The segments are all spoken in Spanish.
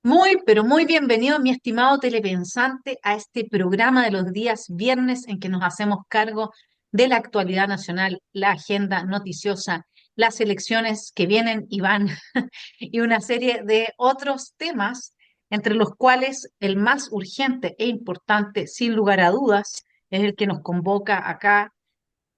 Muy, pero muy bienvenido, mi estimado telepensante, a este programa de los días viernes en que nos hacemos cargo de la actualidad nacional, la agenda noticiosa, las elecciones que vienen y van y una serie de otros temas, entre los cuales el más urgente e importante, sin lugar a dudas, es el que nos convoca acá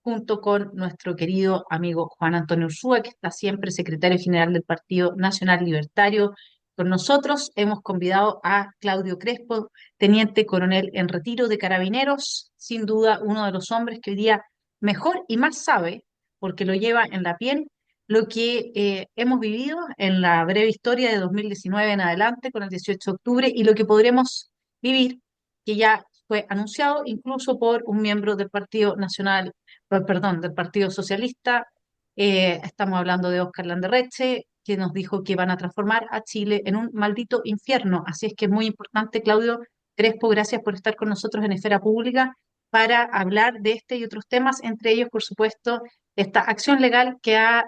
junto con nuestro querido amigo Juan Antonio Ursúa, que está siempre secretario general del Partido Nacional Libertario. Con nosotros hemos convidado a Claudio Crespo, teniente coronel en retiro de Carabineros, sin duda uno de los hombres que hoy día mejor y más sabe, porque lo lleva en la piel, lo que hemos vivido en la breve historia de 2019 en adelante, con el 18 de octubre, y lo que podremos vivir, que ya fue anunciado incluso por un miembro del Partido Nacional perdón, del Partido Socialista. Estamos hablando de Óscar Landerreche, que nos dijo que van a transformar a Chile en un maldito infierno. Así es que es muy importante, Claudio Crespo, gracias por estar con nosotros en Esfera Pública para hablar de este y otros temas, entre ellos, por supuesto, esta acción legal que has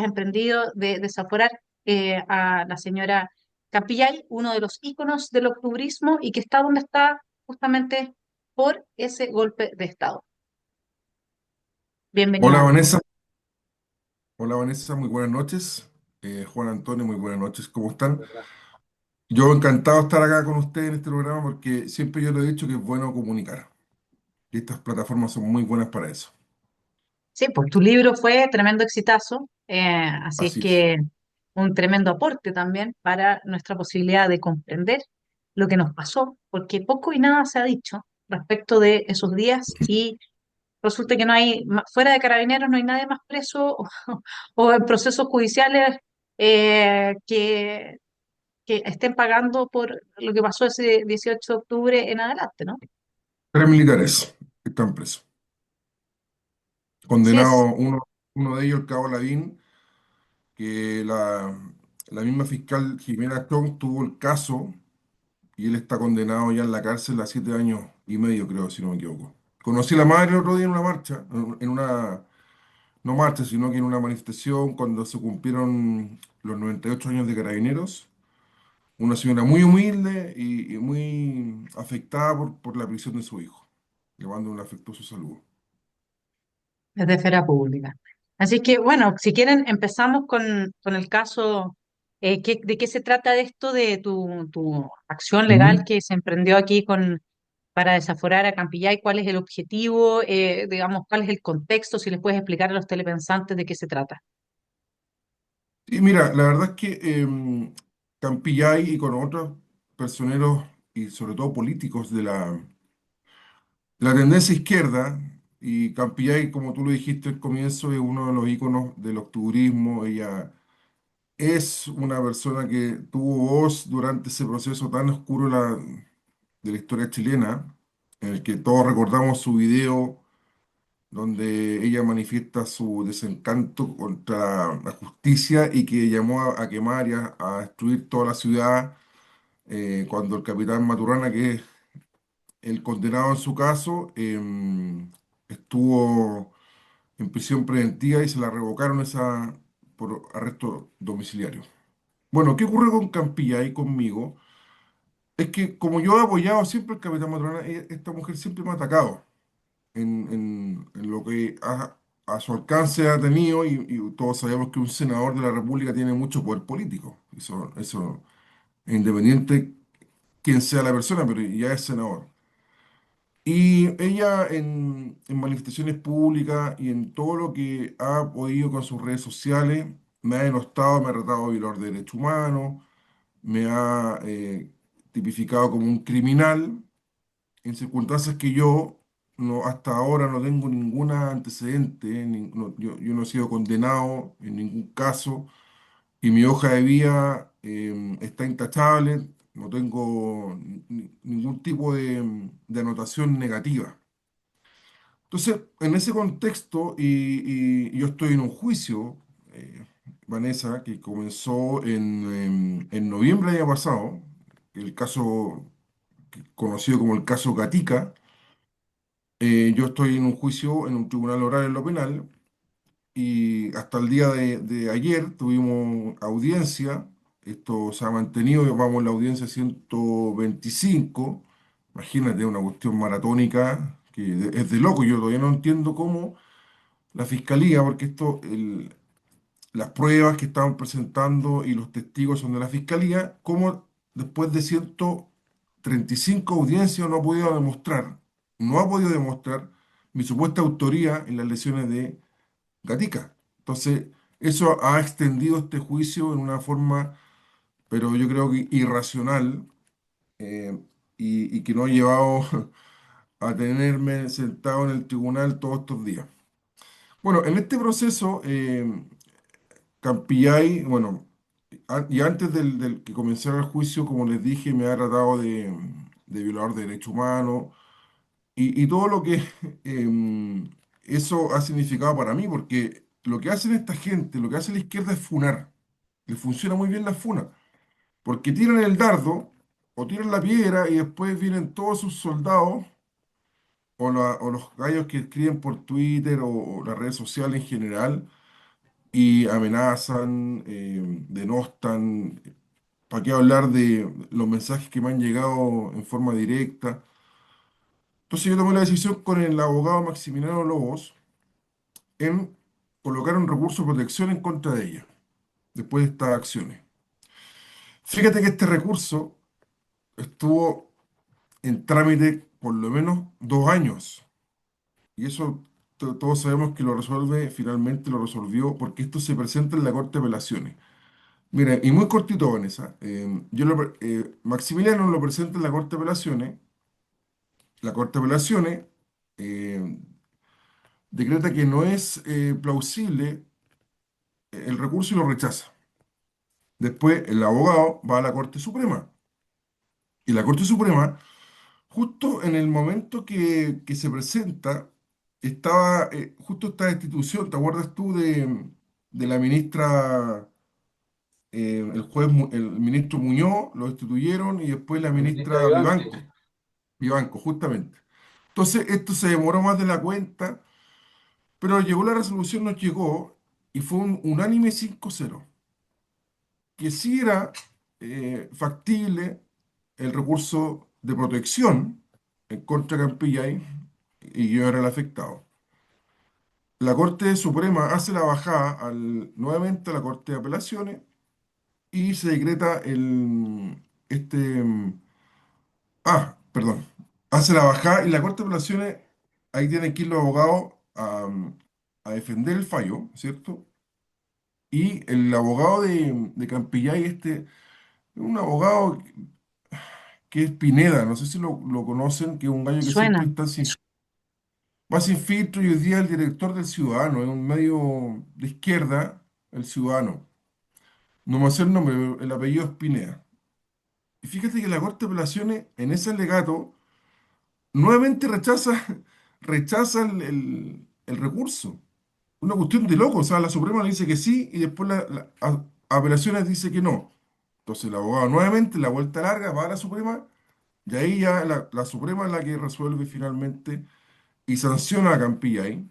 emprendido de desaforar a la señora Campillay, uno de los íconos del octubrismo y que está donde está justamente por ese golpe de Estado. Bienvenido, Hola amigo. Vanessa, hola Vanessa, muy buenas noches. Juan Antonio, muy buenas noches, ¿cómo están? Yo encantado de estar acá con ustedes en este programa porque siempre yo le he dicho que es bueno comunicar y estas plataformas son muy buenas para eso. Sí, pues tu libro fue tremendo exitazo, así es Así es. que un tremendo aporte también para nuestra posibilidad de comprender lo que nos pasó, porque poco y nada se ha dicho respecto de esos días y resulta que no hay, fuera de Carabineros no hay nadie más preso o en procesos judiciales que estén pagando por lo que pasó ese 18 de octubre en adelante, ¿no? Tres militares están presos. Así es. Condenado uno de ellos, el cabo Lavín, que la misma fiscal Jimena Chong tuvo el caso y él está condenado ya en la cárcel a 7 años y medio, creo, si no me equivoco. Conocí a la madre el otro día en una marcha, en una no marcha, sino que en una manifestación cuando se cumplieron los 98 años de Carabineros, una señora muy humilde y muy afectada por la prisión de su hijo. Le mando un afectuoso saludo. Es de esfera pública. Así que, bueno, si quieren, empezamos con el caso. ¿De qué se trata de esto de tu acción legal Ujú. que se emprendió aquí para desaforar a Campillay? ¿Cuál es el objetivo? Digamos, ¿cuál es el contexto? Si les puedes explicar a los telepensantes de qué se trata. Y mira, la verdad es que Campillay y con otros personeros y sobre todo políticos de la tendencia izquierda, y Campillay, como tú lo dijiste al comienzo, es uno de los íconos del octubrismo. Ella es una persona que tuvo voz durante ese proceso tan oscuro de la historia chilena, en el que todos recordamos su video donde ella manifiesta su desencanto contra la justicia y que llamó a quemar y a destruir toda la ciudad, cuando el capitán Maturana, que es el condenado en su caso, estuvo en prisión preventiva y se la revocaron esa por arresto domiciliario. Bueno, ¿qué ocurre con Campilla y conmigo? Es que como yo he apoyado siempre al Capitán Maturana, esta mujer siempre me ha atacado en lo que a su alcance ha tenido, y todos sabemos que un senador de la República tiene mucho poder político. Eso es independiente quién sea la persona, pero ya es senador. Y ella en manifestaciones públicas y en todo lo que ha podido con sus redes sociales, me ha denostado, me ha tratado de violar derechos humanos, me ha tipificado como un criminal en circunstancias que yo no, hasta ahora no tengo ningún antecedente, yo no he sido condenado en ningún caso y mi hoja de vida está intachable, no tengo ningún tipo de anotación negativa. Entonces, en ese contexto, y yo estoy en un juicio, Vanessa, que comenzó en noviembre del año pasado, el caso conocido como el caso Gatica. Yo estoy en un juicio en un tribunal oral en lo penal y hasta el día de ayer tuvimos audiencia. Esto se ha mantenido, vamos en la audiencia 125. Imagínate, una cuestión maratónica que es de loco. Yo todavía no entiendo cómo la fiscalía, porque las pruebas que estaban presentando y los testigos son de la fiscalía, cómo después de 135 audiencias no ha podido demostrar mi supuesta autoría en las lesiones de Gatica. Entonces, eso ha extendido este juicio en una forma, pero yo creo que irracional, eh, y que no ha llevado a tenerme sentado en el tribunal todos estos días. Bueno, en este proceso, Campillay, bueno, y antes del que comenzara el juicio, como les dije, me ha tratado de violador de derechos humanos y todo lo que eso ha significado para mí, porque lo que hacen esta gente, lo que hace la izquierda es funar. Le funciona muy bien la funa, porque tiran el dardo o tiran la piedra y después vienen todos sus soldados o los gallos que escriben por Twitter o las redes sociales en general y amenazan, denostan. ¿Para qué hablar de los mensajes que me han llegado en forma directa? Entonces yo tomé la decisión con el abogado Maximiliano Lobos en colocar un recurso de protección en contra de ella, después de estas acciones. Fíjate que este recurso estuvo en trámite por lo menos 2 años. Y eso todos sabemos que lo resuelve, finalmente lo resolvió, porque esto se presenta en la Corte de Apelaciones. Mira, y muy cortito, Vanessa. Maximiliano lo presenta en la Corte de Apelaciones. La Corte de Apelaciones eh, decreta que no es plausible el recurso y lo rechaza. Después el abogado va a la Corte Suprema. Y la Corte Suprema, justo en el momento que se presenta, estaba justo esta destitución. ¿Te acuerdas tú de la ministra, el ministro Muñoz, lo destituyeron y después la La ministra ministra Vivanco. Vivanco, justamente? Entonces, esto se demoró más de la cuenta, pero llegó la resolución, nos llegó y fue un unánime 5-0, que sí era factible el recurso de protección en contra de Campillay y yo era el afectado. La Corte Suprema hace la bajada nuevamente a la Corte de Apelaciones y se decreta perdón, hace la bajada y la Corte de Apelaciones, ahí tienen que ir los abogados a defender el fallo, ¿cierto? Y el abogado de Campillay, un abogado que es Pineda, no sé si lo conocen, que es un gallo que siempre Suena. está va sin filtro y hoy día es el director del Ciudadano, es un medio de izquierda, el Ciudadano. No me sé el nombre, el apellido es Pineda. Y fíjate que la Corte de Apelaciones en ese alegato nuevamente rechaza el recurso. Una cuestión de loco, o sea, la Suprema le dice que sí y después Apelaciones dice que no. Entonces el abogado nuevamente, la vuelta larga, va a la Suprema y ahí ya la Suprema es la que resuelve finalmente y sanciona a Campillay,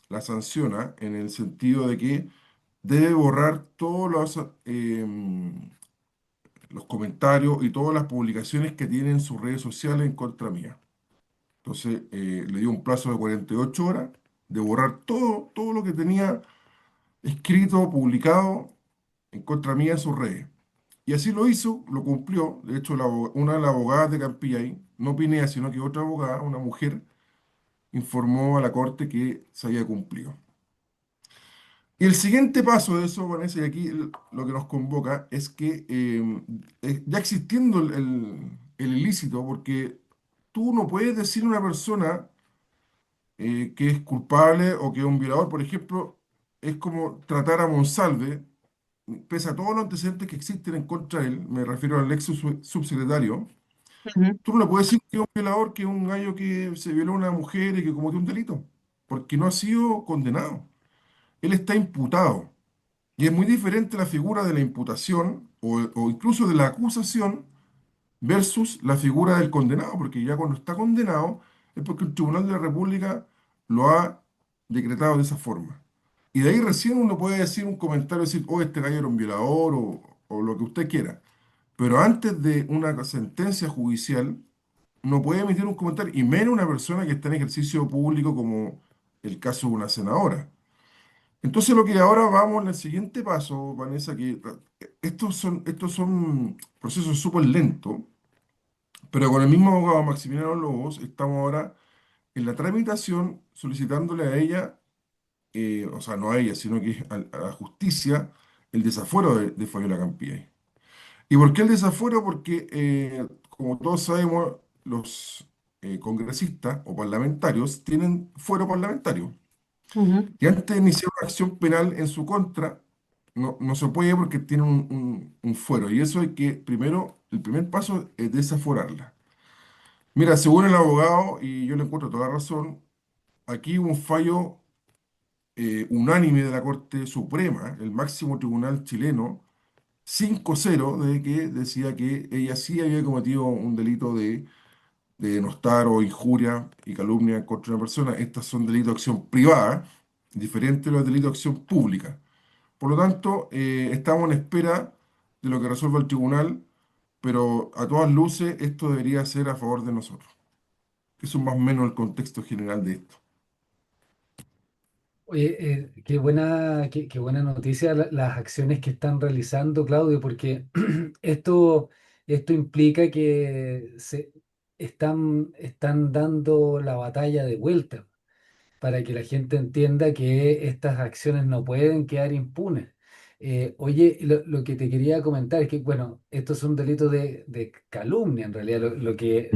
la sanciona en el sentido de que debe borrar todos los comentarios y todas las publicaciones que tiene en sus redes sociales en contra mía. Entonces le dio un plazo de 48 horas de borrar todo lo que tenía escrito, publicado en contra mía en sus redes. Y así lo hizo, lo cumplió. De hecho, una de las abogadas de Campillay, no Pinea, sino que otra abogada, una mujer, informó a la corte que se había cumplido. Y el siguiente paso de eso, Vanessa, y aquí lo que nos convoca es que ya existiendo el ilícito, porque tú no puedes decirle a una persona que es culpable o que es un violador, por ejemplo, es como tratar a Monsalve, pese a todos los antecedentes que existen en contra de él, me refiero al ex subsecretario, Ujú, tú no le puedes decir que es un violador, que es un gallo que se violó a una mujer y que cometió un delito, porque no ha sido condenado. Él está imputado. Y es muy diferente la figura de la imputación o incluso de la acusación versus la figura del condenado, porque ya cuando está condenado es porque el Tribunal de la República lo ha decretado de esa forma. Y de ahí recién uno puede decir un comentario, decir, oh, este gallo era un violador o lo que usted quiera. Pero antes de una sentencia judicial, no puede emitir un comentario, y menos una persona que está en ejercicio público como el caso de una senadora. Entonces lo que ahora vamos en el siguiente paso, Vanessa, que estos son procesos súper lentos, pero con el mismo abogado Maximiliano Lobos estamos ahora en la tramitación solicitándole a ella, o sea, no a ella, sino que a la justicia, el desafuero de Fabiola Campillay. ¿Y por qué el desafuero? Porque, como todos sabemos, los congresistas o parlamentarios tienen fuero parlamentario. ujú. Y antes de iniciar una acción penal en su contra, no se puede porque tiene un fuero. Y eso hay que, primero, el primer paso es desaforarla. Mira, según el abogado, y yo le encuentro toda la razón, aquí hubo un fallo unánime de la Corte Suprema, el máximo tribunal chileno, 5-0, de que decía que ella sí había cometido un delito de denostar o injuria y calumnia contra una persona. Estas son delitos de acción privada, diferentes de los delitos de acción pública. Por lo tanto, estamos en espera de lo que resuelva el tribunal, pero a todas luces esto debería ser a favor de nosotros. Eso es más o menos el contexto general de esto. Oye, qué buena noticia las acciones que están realizando, Claudio, porque esto, esto implica que están dando la batalla de vuelta para que la gente entienda que estas acciones no pueden quedar impunes. Oye, lo que te quería comentar es que, bueno, estos son delitos de calumnia, en realidad. Lo que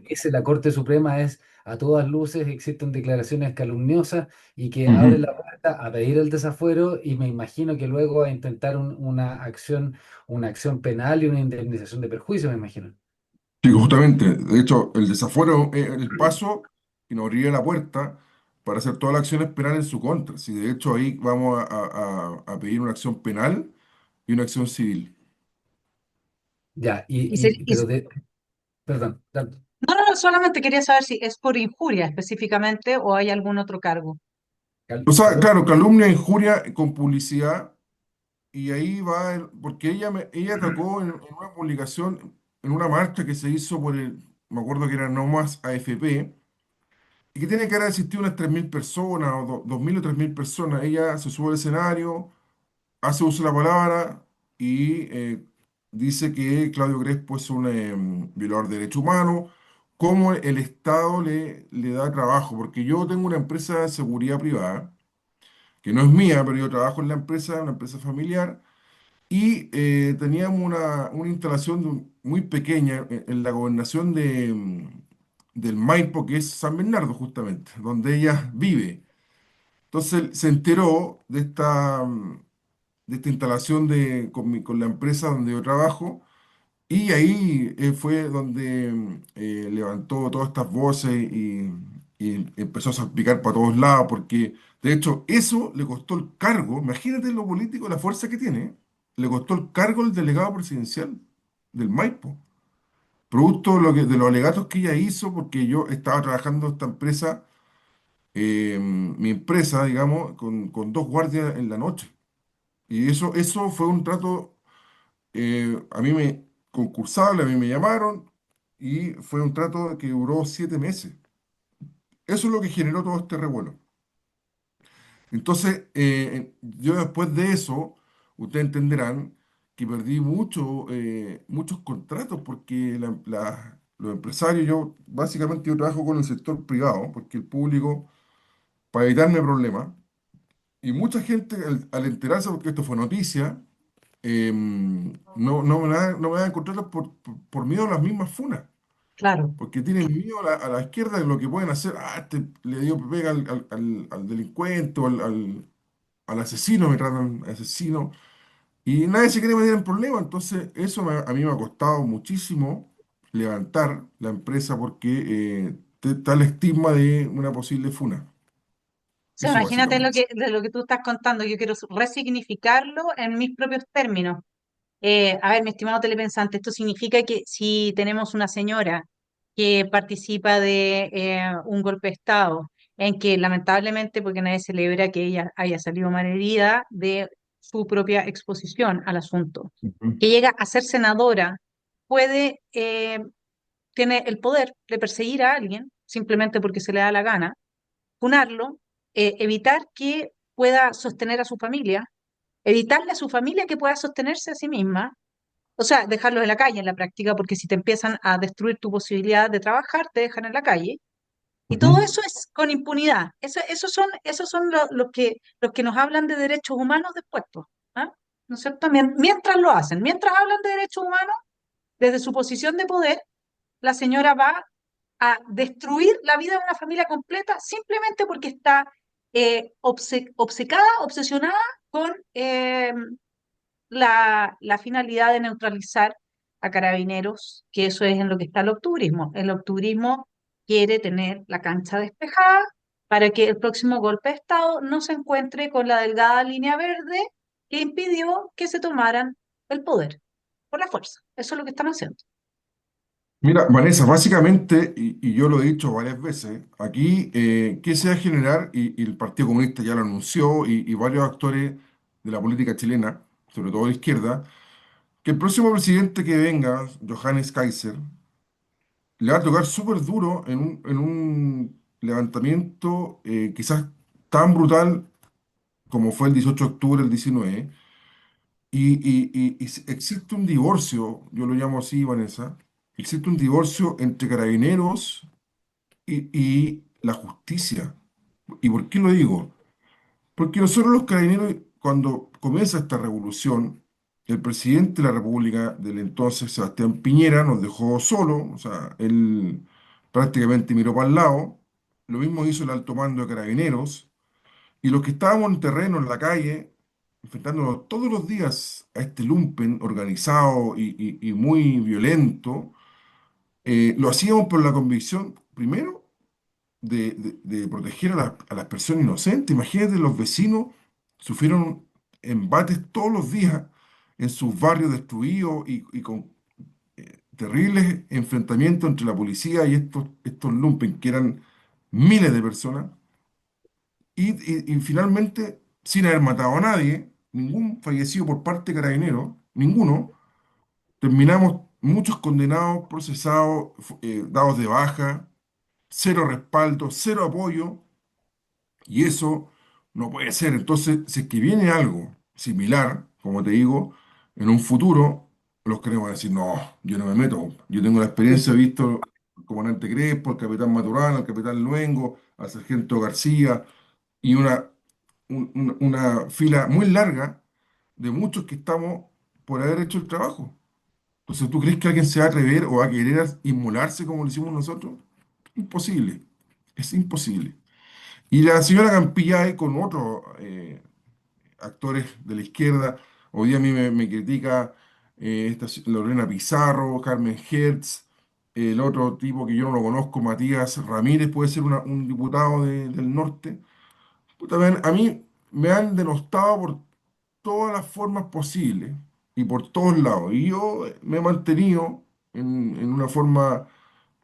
dice la Corte Suprema es, a todas luces, existen declaraciones calumniosas y que abren Ujú. la puerta a pedir el desafuero y me imagino que luego a intentar una acción penal y una indemnización de perjuicio, me imagino. Sí, justamente. De hecho, el desafuero es el paso que nos abriría la puerta para hacer todas las acciones penales en su contra. Si de hecho ahí vamos a pedir una acción penal y una acción civil. Ya, Y se- y pero se- perdón. no, solamente quería saber si es por injuria específicamente o hay algún otro cargo. O sea, Perdón. claro, calumnia, injuria con publicidad. Y ahí va, porque ella atacó en una publicación, en una marcha que se hizo me acuerdo que era No Más AFP, y que tiene que haber asistido unas 3.000 personas, o 2.000 o 3.000 personas. Ella se sube al escenario, hace uso de la palabra y dice que Claudio Crespo es un violador de derechos humanos, cómo el Estado le da trabajo, porque yo tengo una empresa de seguridad privada, que no es mía, pero yo trabajo en la empresa, una empresa familiar. Y teníamos una instalación muy pequeña en la gobernación del Maipo, que es San Bernardo, justamente, donde ella vive. Entonces se enteró de esta instalación con la empresa donde yo trabajo, y ahí fue donde levantó todas estas voces y empezó a salpicar para todos lados, porque de hecho eso le costó el cargo, imagínate lo político, la fuerza que tiene, le costó el cargo el delegado presidencial del Maipo, producto de los alegatos que ella hizo, porque yo estaba trabajando en esta empresa, mi empresa, digamos, con dos guardias en la noche. Y eso fue un trato a mí concursable, a mí me llamaron y fue un trato que duró 7 meses. Eso es lo que generó todo este revuelo. Entonces, yo después de eso, ustedes entenderán que perdí muchos contratos porque los empresarios, yo trabajo con el sector privado, porque el público, para evitarme problemas, y mucha gente al enterarse, porque esto fue noticia, no me dan contratos por miedo a las mismas funas, Claro. porque tienen miedo a la izquierda de lo que pueden hacer. Este le dio pega al delincuente o al asesino, me tratan de asesino. Y nadie se quiere meter en problemas, entonces eso a mí me ha costado muchísimo levantar la empresa porque está el estigma de una posible funa. O sea, Eso imagínate básicamente. de lo que tú estás contando, yo quiero resignificarlo en mis propios términos. A ver, mi estimado telepensante, esto significa que si tenemos una señora que participa de un golpe de Estado, en que lamentablemente, porque nadie celebra que ella haya salido malherida de su propia exposición al asunto, Ujú. que llega a ser senadora, puede, tiene el poder de perseguir a alguien simplemente porque se le da la gana, funarlo, evitar que pueda sostener a su familia, evitarle a su familia que pueda sostenerse a sí misma, o sea, dejarlos en la calle en la práctica, porque si te empiezan a destruir tu posibilidad de trabajar, te dejan en la calle. Y todo Ujú. eso es con impunidad. Esos son los que nos hablan de derechos humanos después, pues, ¿ah? ¿No es cierto? Mientras lo hacen, mientras hablan de derechos humanos, desde su posición de poder, la señora va a destruir la vida de una familia completa simplemente porque está obcecada, obsesionada con la finalidad de neutralizar a Carabineros, que eso es en lo que está el octubrismo. El octubrismo quiere tener la cancha despejada para que el próximo golpe de Estado no se encuentre con la delgada línea verde que impidió que se tomaran el poder por la fuerza. Eso es lo que están haciendo. Mira, Vanessa, básicamente, y yo lo he dicho varias veces, aquí, ¿qué se va a generar? Y el Partido Comunista ya lo anunció, y varios actores de la política chilena, sobre todo de izquierda, que el próximo presidente que venga, Johannes Kaiser, le va a tocar súper duro en un levantamiento quizás tan brutal como fue el 18 de octubre del 19, existe un divorcio, yo lo llamo así, Vanessa, existe un divorcio entre carabineros y la justicia. ¿Y por qué lo digo? Porque nosotros los carabineros, cuando comienza esta revolución, el presidente de la República del entonces, Sebastián Piñera, nos dejó solo, o sea, él prácticamente miró para el lado, lo mismo hizo el alto mando de carabineros, y los que estábamos en terreno, en la calle, enfrentándonos todos los días a este lumpen organizado y muy violento, lo hacíamos por la convicción, primero, de proteger a las personas inocentes. Imagínate, los vecinos sufrieron embates todos los días en sus barrios destruidos y con terribles enfrentamientos entre la policía y estos lumpen, que eran miles de personas. Y finalmente, sin haber matado a nadie, ningún fallecido por parte de Carabineros, ninguno, terminamos muchos condenados, procesados, dados de baja, cero respaldo, cero apoyo, y eso no puede ser. Entonces, si es que viene algo similar, como te digo, en un futuro, los queremos decir, no, yo no me meto. Yo tengo la experiencia, he visto al comandante Crespo, al capitán Maturana, al capitán Luengo, al sargento García, y una fila muy larga de muchos que estamos por haber hecho el trabajo. Entonces, ¿tú crees que alguien se va a atrever o va a querer inmolarse como lo hicimos nosotros? Imposible, es imposible. Y la señora Campillay con otros actores de la izquierda, hoy día a mí me critica Lorena Pizarro, Carmen Hertz, el otro tipo que yo no lo conozco, Matías Ramírez, puede ser un diputado del norte. Puta, a mí me han denostado por todas las formas posibles y por todos lados. Y yo me he mantenido en una forma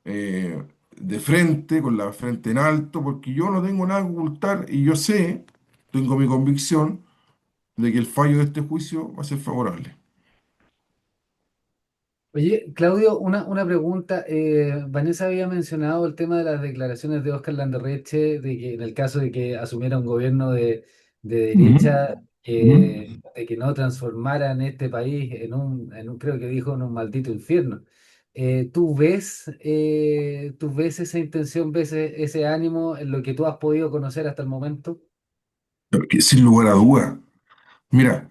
de frente, con la frente en alto, porque yo no tengo nada que ocultar y yo sé, tengo mi convicción de que el fallo de este juicio va a ser favorable. Oye, Claudio, una pregunta. Vanessa había mencionado el tema de las declaraciones de Oscar Landerreche, de que en el caso de que asumiera un gobierno de Ujú. derecha, Ujú. de que no transformaran este país creo que dijo, en un maldito infierno. ¿Tú ves esa intención, ves ese ánimo en lo que tú has podido conocer hasta el momento? Pero que sin lugar a duda. Mira,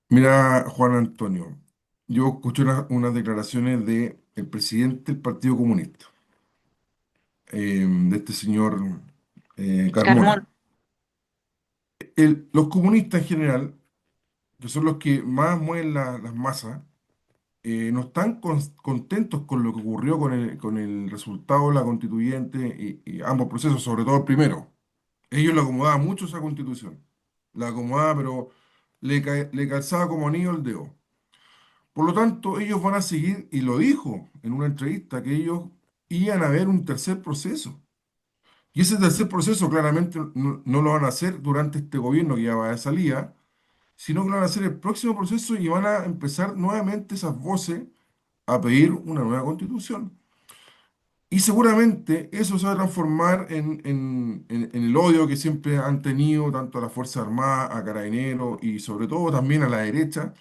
mira, Juan Antonio, yo escuché unas declaraciones de el presidente del Partido Comunista, de este señor Carmón, Carmona. Los comunistas en general, que son los que más mueven las masas, no están contentos con lo que ocurrió con el resultado de la constituyente y ambos procesos, sobre todo el primero. Ellos le acomodaban mucho esa constitución. La acomodaba, pero le calzaba como anillo el dedo. Por lo tanto, ellos van a seguir, y lo dijo en una entrevista, que ellos iban a ver un tercer proceso. Y ese tercer proceso claramente no lo van a hacer durante este gobierno que ya va de salida, sino que lo van a hacer el próximo proceso y van a empezar nuevamente esas voces a pedir una nueva constitución. Y seguramente eso se va a transformar en el odio que siempre han tenido tanto a las Fuerzas Armadas, a Carabineros y sobre todo también a la derecha.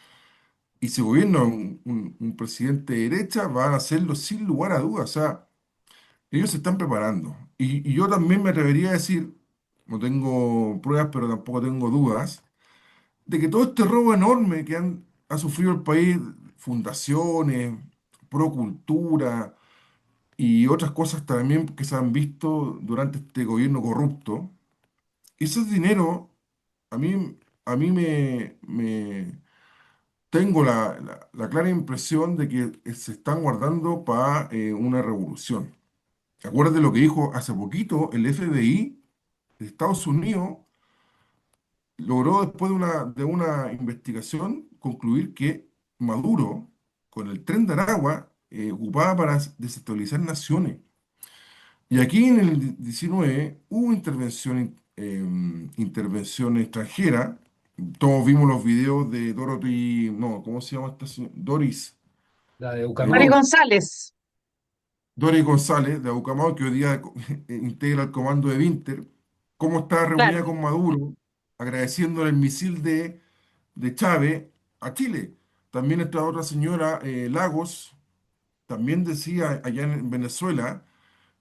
Y si gobierna un presidente de derecha, van a hacerlo sin lugar a dudas. O sea, ellos se están preparando. Y yo también me atrevería a decir, no tengo pruebas, pero tampoco tengo dudas, de que todo este robo enorme que ha sufrido el país, fundaciones, pro cultura y otras cosas también que se han visto durante este gobierno corrupto, esos dinero a mí, a mí tengo la clara impresión de que se están guardando para una revolución. Acuérdate lo que dijo hace poquito el FBI de Estados Unidos, logró después de una investigación concluir que Maduro, con el Tren de Aragua, ocupaba para desestabilizar naciones. Y aquí en el 19 hubo intervención extranjera. Todos vimos los videos de Dorothy, no, ¿cómo se llama esta señora? La de Mari Ucamau. González, Doris González, de Abucamau, que hoy día integra el comando de Vinter, cómo estaba reunida claro. con Maduro, agradeciéndole el misil de Chávez a Chile. También esta otra señora, Lagos, también decía allá en Venezuela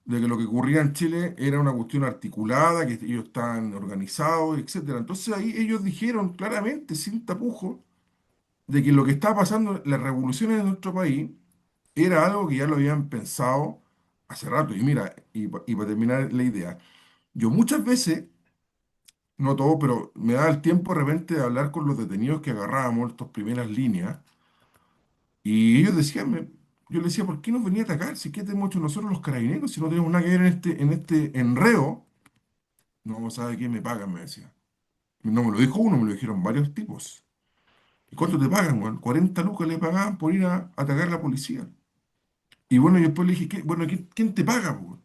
de que lo que ocurría en Chile era una cuestión articulada, que ellos estaban organizados, etcétera. Entonces ahí ellos dijeron claramente, sin tapujos, de que lo que estaba pasando, las revoluciones en nuestro país, era algo que ya lo habían pensado hace rato. Y mira, y para terminar la idea, yo muchas veces, no todo, pero me daba el tiempo de repente de hablar con los detenidos que agarrábamos, estas primeras líneas, y ellos decían, yo les decía, ¿por qué nos venía a atacar? Si qué tenemos hecho nosotros los carabineros, si no tenemos nada que ver en este enreo, no sabe qué me pagan, me decía. No me lo dijo uno, me lo dijeron varios tipos. ¿Y cuánto te pagan, weón? 40 lucas le pagaban por ir a atacar a la policía. Y bueno, y después le dije, bueno, ¿quién te paga, po?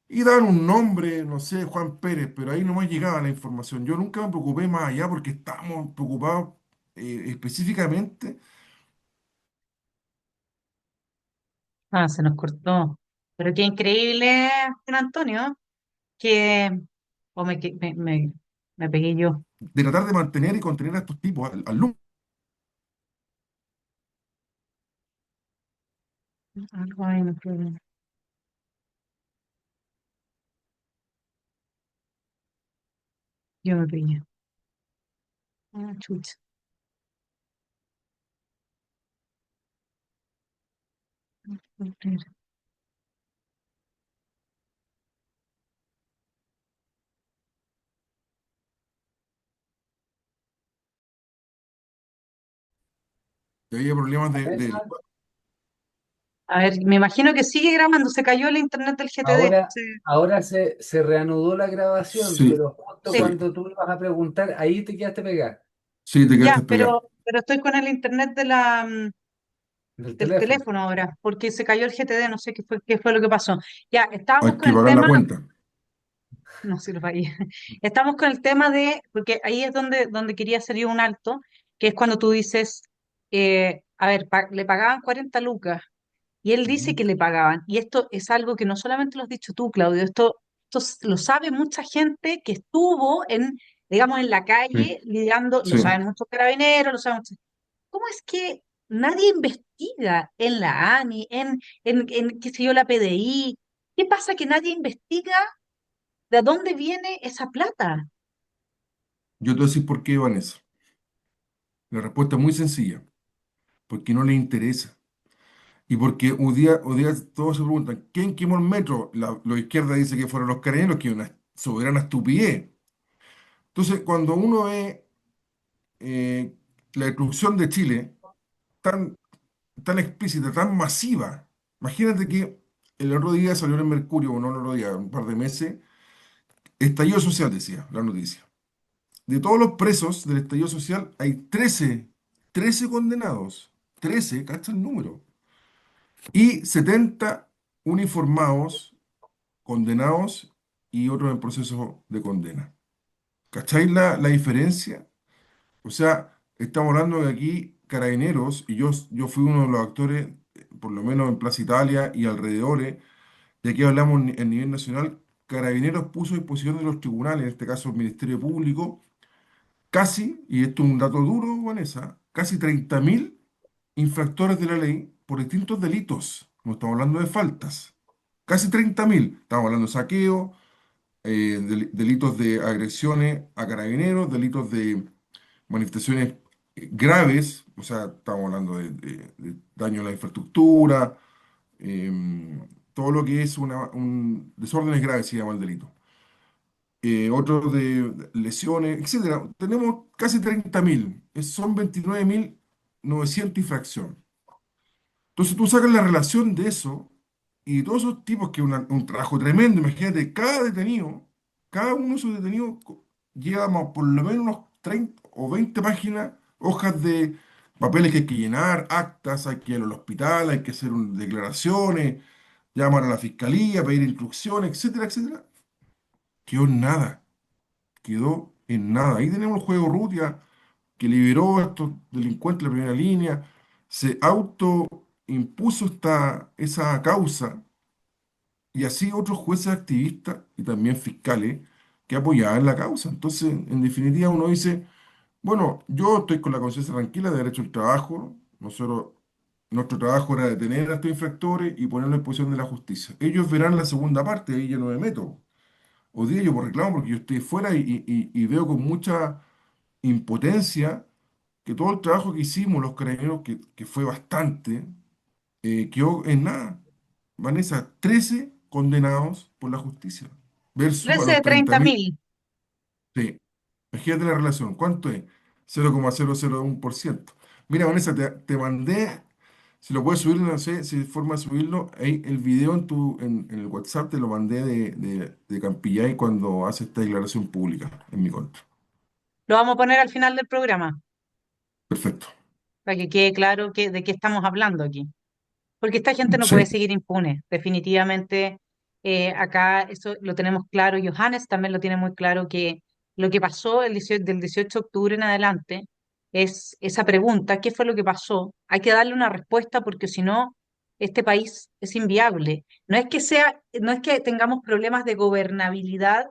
Y daban un nombre, no sé, Juan Pérez, pero ahí no me llegaba la información. Yo nunca me preocupé más allá porque estábamos preocupados específicamente. Ah, se nos cortó. Pero qué increíble, Juan Antonio, que... O me pegué yo. De tratar de mantener y contener a estos tipos, al número. Algo ahí me pegué. Yo me pegué. Ah, chucha. Había problemas A ver, me imagino que sigue grabando. Se cayó el internet del GTD. Ahora, ahora se reanudó la grabación, Sí, pero justo Sí, sí, cuando tú ibas a preguntar, ahí te quedaste pegada sí, te quedaste ya, pegado. pero estoy con el internet del del teléfono. teléfono ahora, porque se cayó el GTD, no sé qué fue lo que pasó. Ya, estábamos Hay con que el pagar la tema, cuenta. no sirva ahí. Estamos con el tema de, porque ahí es donde quería hacer yo un alto, que es cuando tú dices, a ver, le pagaban 40 lucas, y él dice Ujú. que le pagaban. Y esto es algo que no solamente lo has dicho tú, Claudio, esto lo sabe mucha gente que estuvo digamos, en la Sí, calle, lidiando, lo sí. saben muchos carabineros, lo saben muchos. ¿Cómo es que nadie investiga en la ANI, qué sé yo, la PDI? ¿Qué pasa que nadie investiga de dónde viene esa plata? Yo te voy a decir por qué, Vanessa. La respuesta es muy sencilla, porque no les interesa. Y porque un día todos se preguntan, ¿quién quemó el metro? La izquierda dice que fueron los carabineros, que es una soberana estupidez. Entonces, cuando uno ve eh, la destrucción de Chile tan, tan explícita, tan masiva, imagínate que el otro día salió en el Mercurio, o no el otro día, un par de meses, estallido social, decía la noticia. De todos los presos del estallido social, hay 13 condenados. 13, cacha el número. Y 70 uniformados, condenados y otros en proceso de condena. ¿Cacháis la diferencia? O sea, estamos hablando de aquí carabineros, y yo fui uno de los actores, por lo menos en Plaza Italia y alrededores, y aquí hablamos en nivel nacional, carabineros puso a disposición de los tribunales, en este caso el Ministerio Público, casi, y esto es un dato duro, Vanessa, casi 30.000 infractores de la ley por distintos delitos. No estamos hablando de faltas. Casi 30.000. Estamos hablando de saqueo, delitos de agresiones a carabineros, delitos de manifestaciones graves, o sea, estamos hablando de daño a la infraestructura, todo lo que es un desórdenes graves se llama el delito. Otros de lesiones, etcétera. Tenemos casi 30.000, son 29.900 infracciones. Entonces tú sacas la relación de eso y todos esos tipos que es un trabajo tremendo, imagínate, cada uno de esos detenidos lleva por lo menos unos 30 o 20 páginas, hojas de papeles que hay que llenar, actas, hay que ir al hospital, hay que hacer declaraciones, llamar a la fiscalía, pedir instrucciones, etcétera, etcétera. Quedó en nada, quedó en nada. Ahí tenemos el juego Rutia que liberó a estos delincuentes de la primera línea, se autoimpuso esa causa y así otros jueces activistas y también fiscales que apoyaban la causa. Entonces, en definitiva, uno dice, bueno, yo estoy con la conciencia tranquila de haber hecho el trabajo, nuestro trabajo era detener a estos infractores y ponerlos en posición de la justicia. Ellos verán la segunda parte, ahí yo no me meto. Hoy día yo por reclamo porque yo estoy fuera y veo con mucha impotencia que todo el trabajo que hicimos los carabineros, que fue bastante, quedó en nada. Vanessa, 13 condenados por la justicia versus a 13 de los 30.000. 30.000. Sí, imagínate la relación. ¿Cuánto es? 0,001%. Mira, Vanessa, te mandé, si lo puedes subir, no sé si hay forma de subirlo, ahí el video en el WhatsApp te lo mandé de Campillay cuando hace esta declaración pública en mi contra. Lo vamos a poner al final del programa, Perfecto. para que quede claro de qué estamos hablando aquí. Porque esta gente no puede Sí. seguir impune. Definitivamente, acá eso lo tenemos claro. Johannes también lo tiene muy claro que lo que pasó del 18 de octubre en adelante es esa pregunta, ¿qué fue lo que pasó? Hay que darle una respuesta porque si no, este país es inviable. No es que tengamos problemas de gobernabilidad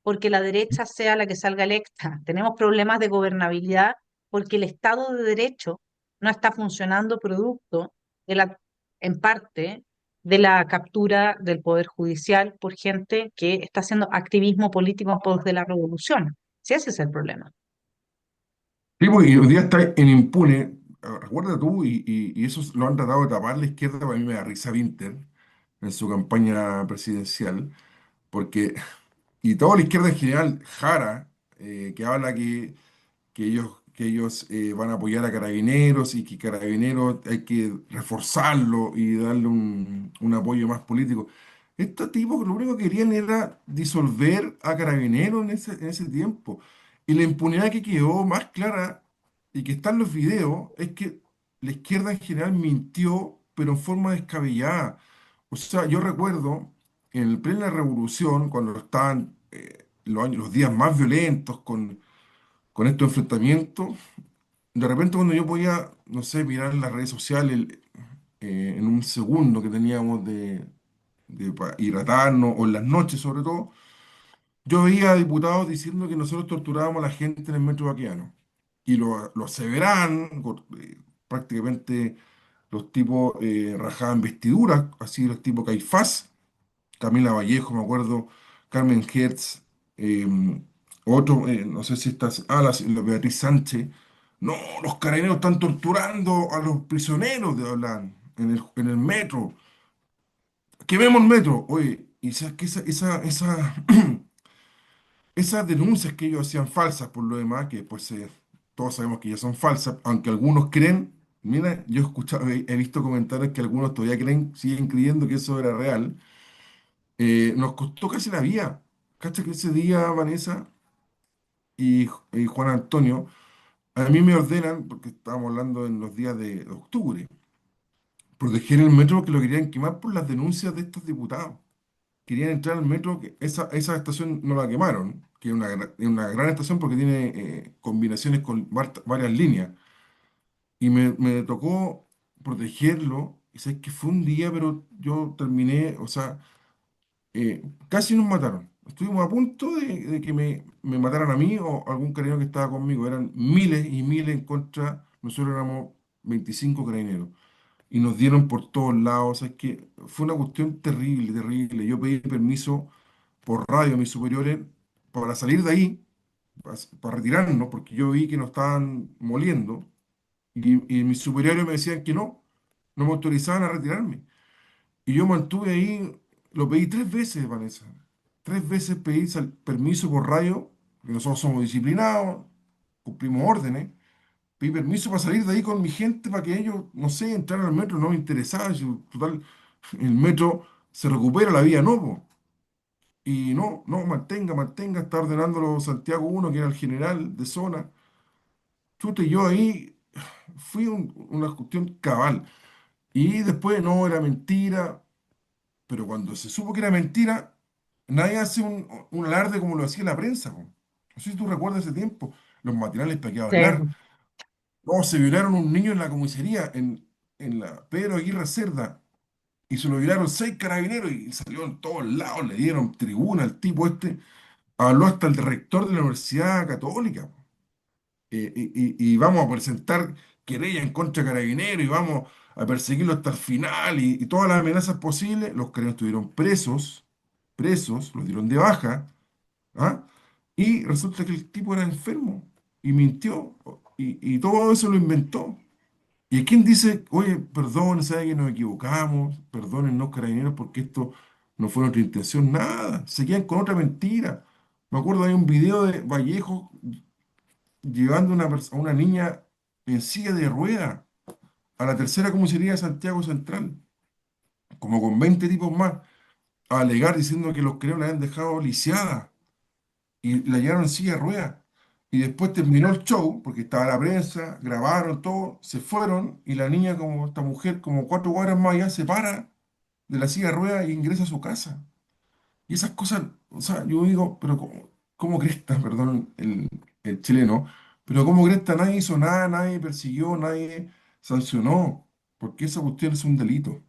porque la derecha sea la que salga electa. Tenemos problemas de gobernabilidad porque el Estado de Derecho no está funcionando producto de en parte de la captura del poder judicial por gente que está haciendo activismo político en pos de la revolución. Sí, ese es el problema. Sí, porque hoy día está en impune. Recuerda tú, y eso lo han tratado de tapar la izquierda, para mí me da risa Winter en su campaña presidencial, porque, y toda la izquierda en general, Jara, que habla que ellos van a apoyar a Carabineros y que Carabineros hay que reforzarlo y darle un apoyo más político. Estos tipos lo único que querían era disolver a Carabineros en ese tiempo. Y la impunidad que quedó más clara y que está en los videos es que la izquierda en general mintió, pero en forma descabellada. O sea, yo recuerdo en el plena revolución, cuando estaban los días más violentos con estos enfrentamientos, de repente cuando yo podía, no sé, mirar las redes sociales en un segundo que teníamos de hidratarnos, o en las noches sobre todo, yo veía diputados diciendo que nosotros torturábamos a la gente en el metro Baqueano. Y lo aseveraban, prácticamente los tipos rajaban vestiduras, así los tipos Caifás, Camila Vallejo, me acuerdo, Carmen Hertz, eh, otro, no sé si estás, la Beatriz Sánchez. No, los carabineros están torturando a los prisioneros, de hablar en el metro. Quememos el metro. Oye, y sabes que esas denuncias que ellos hacían falsas por lo demás, que después todos sabemos que ya son falsas, aunque algunos creen, mira, yo he escuchado, he visto comentarios que algunos todavía creen, siguen creyendo que eso era real. Nos costó casi la vida. ¿Cacha que ese día, Vanessa y Juan Antonio, a mí me ordenan, porque estábamos hablando en los días de octubre, proteger el metro que lo querían quemar por las denuncias de estos diputados? Querían entrar al metro, que esa estación no la quemaron, que es una gran estación porque tiene combinaciones con varias líneas. Y me tocó protegerlo. Y sabes que fue un día, pero yo terminé, o sea, casi nos mataron. Estuvimos a punto de que me mataran a mí o algún carabinero que estaba conmigo. Eran miles y miles en contra. Nosotros éramos 25 carabineros y nos dieron por todos lados. Es que fue una cuestión terrible, terrible. Yo pedí permiso por radio a mis superiores para salir de ahí, para retirarnos, porque yo vi que nos estaban moliendo y mis superiores me decían que no me autorizaban a retirarme. Y yo mantuve ahí, lo pedí 3 veces, Vanessa. 3 veces pedí permiso por radio, porque nosotros somos disciplinados, cumplimos órdenes. Pedí permiso para salir de ahí con mi gente para que ellos, no sé, entraran al metro, no me interesaba. Total, el metro se recupera, la vía no, po. Y no, mantenga, está ordenándolo Santiago uno que era el general de zona. Chute, y yo ahí fui una cuestión cabal. Y después no, era mentira, pero cuando se supo que era mentira, nadie hace un alarde como lo hacía la prensa, po. No sé si tú recuerdas ese tiempo, los matinales para qué hablar. Sí. No, se violaron un niño en la comisaría, en la Pedro Aguirre Cerda, y se lo violaron 6 carabineros y salió en todos lados, le dieron tribuna al tipo este, habló hasta el rector de la Universidad Católica. Y vamos a presentar querella en contra de Carabineros y vamos a perseguirlo hasta el final y todas las amenazas posibles. Los carabineros estuvieron presos, los dieron de baja, ¿ah? Y resulta que el tipo era enfermo y mintió y todo eso lo inventó. ¿Y quién dice, oye, perdón, sabe que nos equivocamos, perdónennos carabineros porque esto no fue nuestra intención? Nada, seguían con otra mentira. Me acuerdo, hay un video de Vallejo llevando a una niña en silla de rueda a la tercera comisaría de Santiago Central, como con 20 tipos más, a alegar diciendo que los creos la habían dejado lisiada y la llevaron en silla de rueda. Y después terminó el show, porque estaba la prensa, grabaron todo, se fueron y la niña, como esta mujer, como 4 cuadras más allá, se para de la silla de rueda e ingresa a su casa. Y esas cosas, o sea, yo digo, pero ¿cómo cresta, perdón el chileno, pero cómo cresta nadie hizo nada, nadie persiguió, nadie sancionó? Porque esa cuestión es un delito.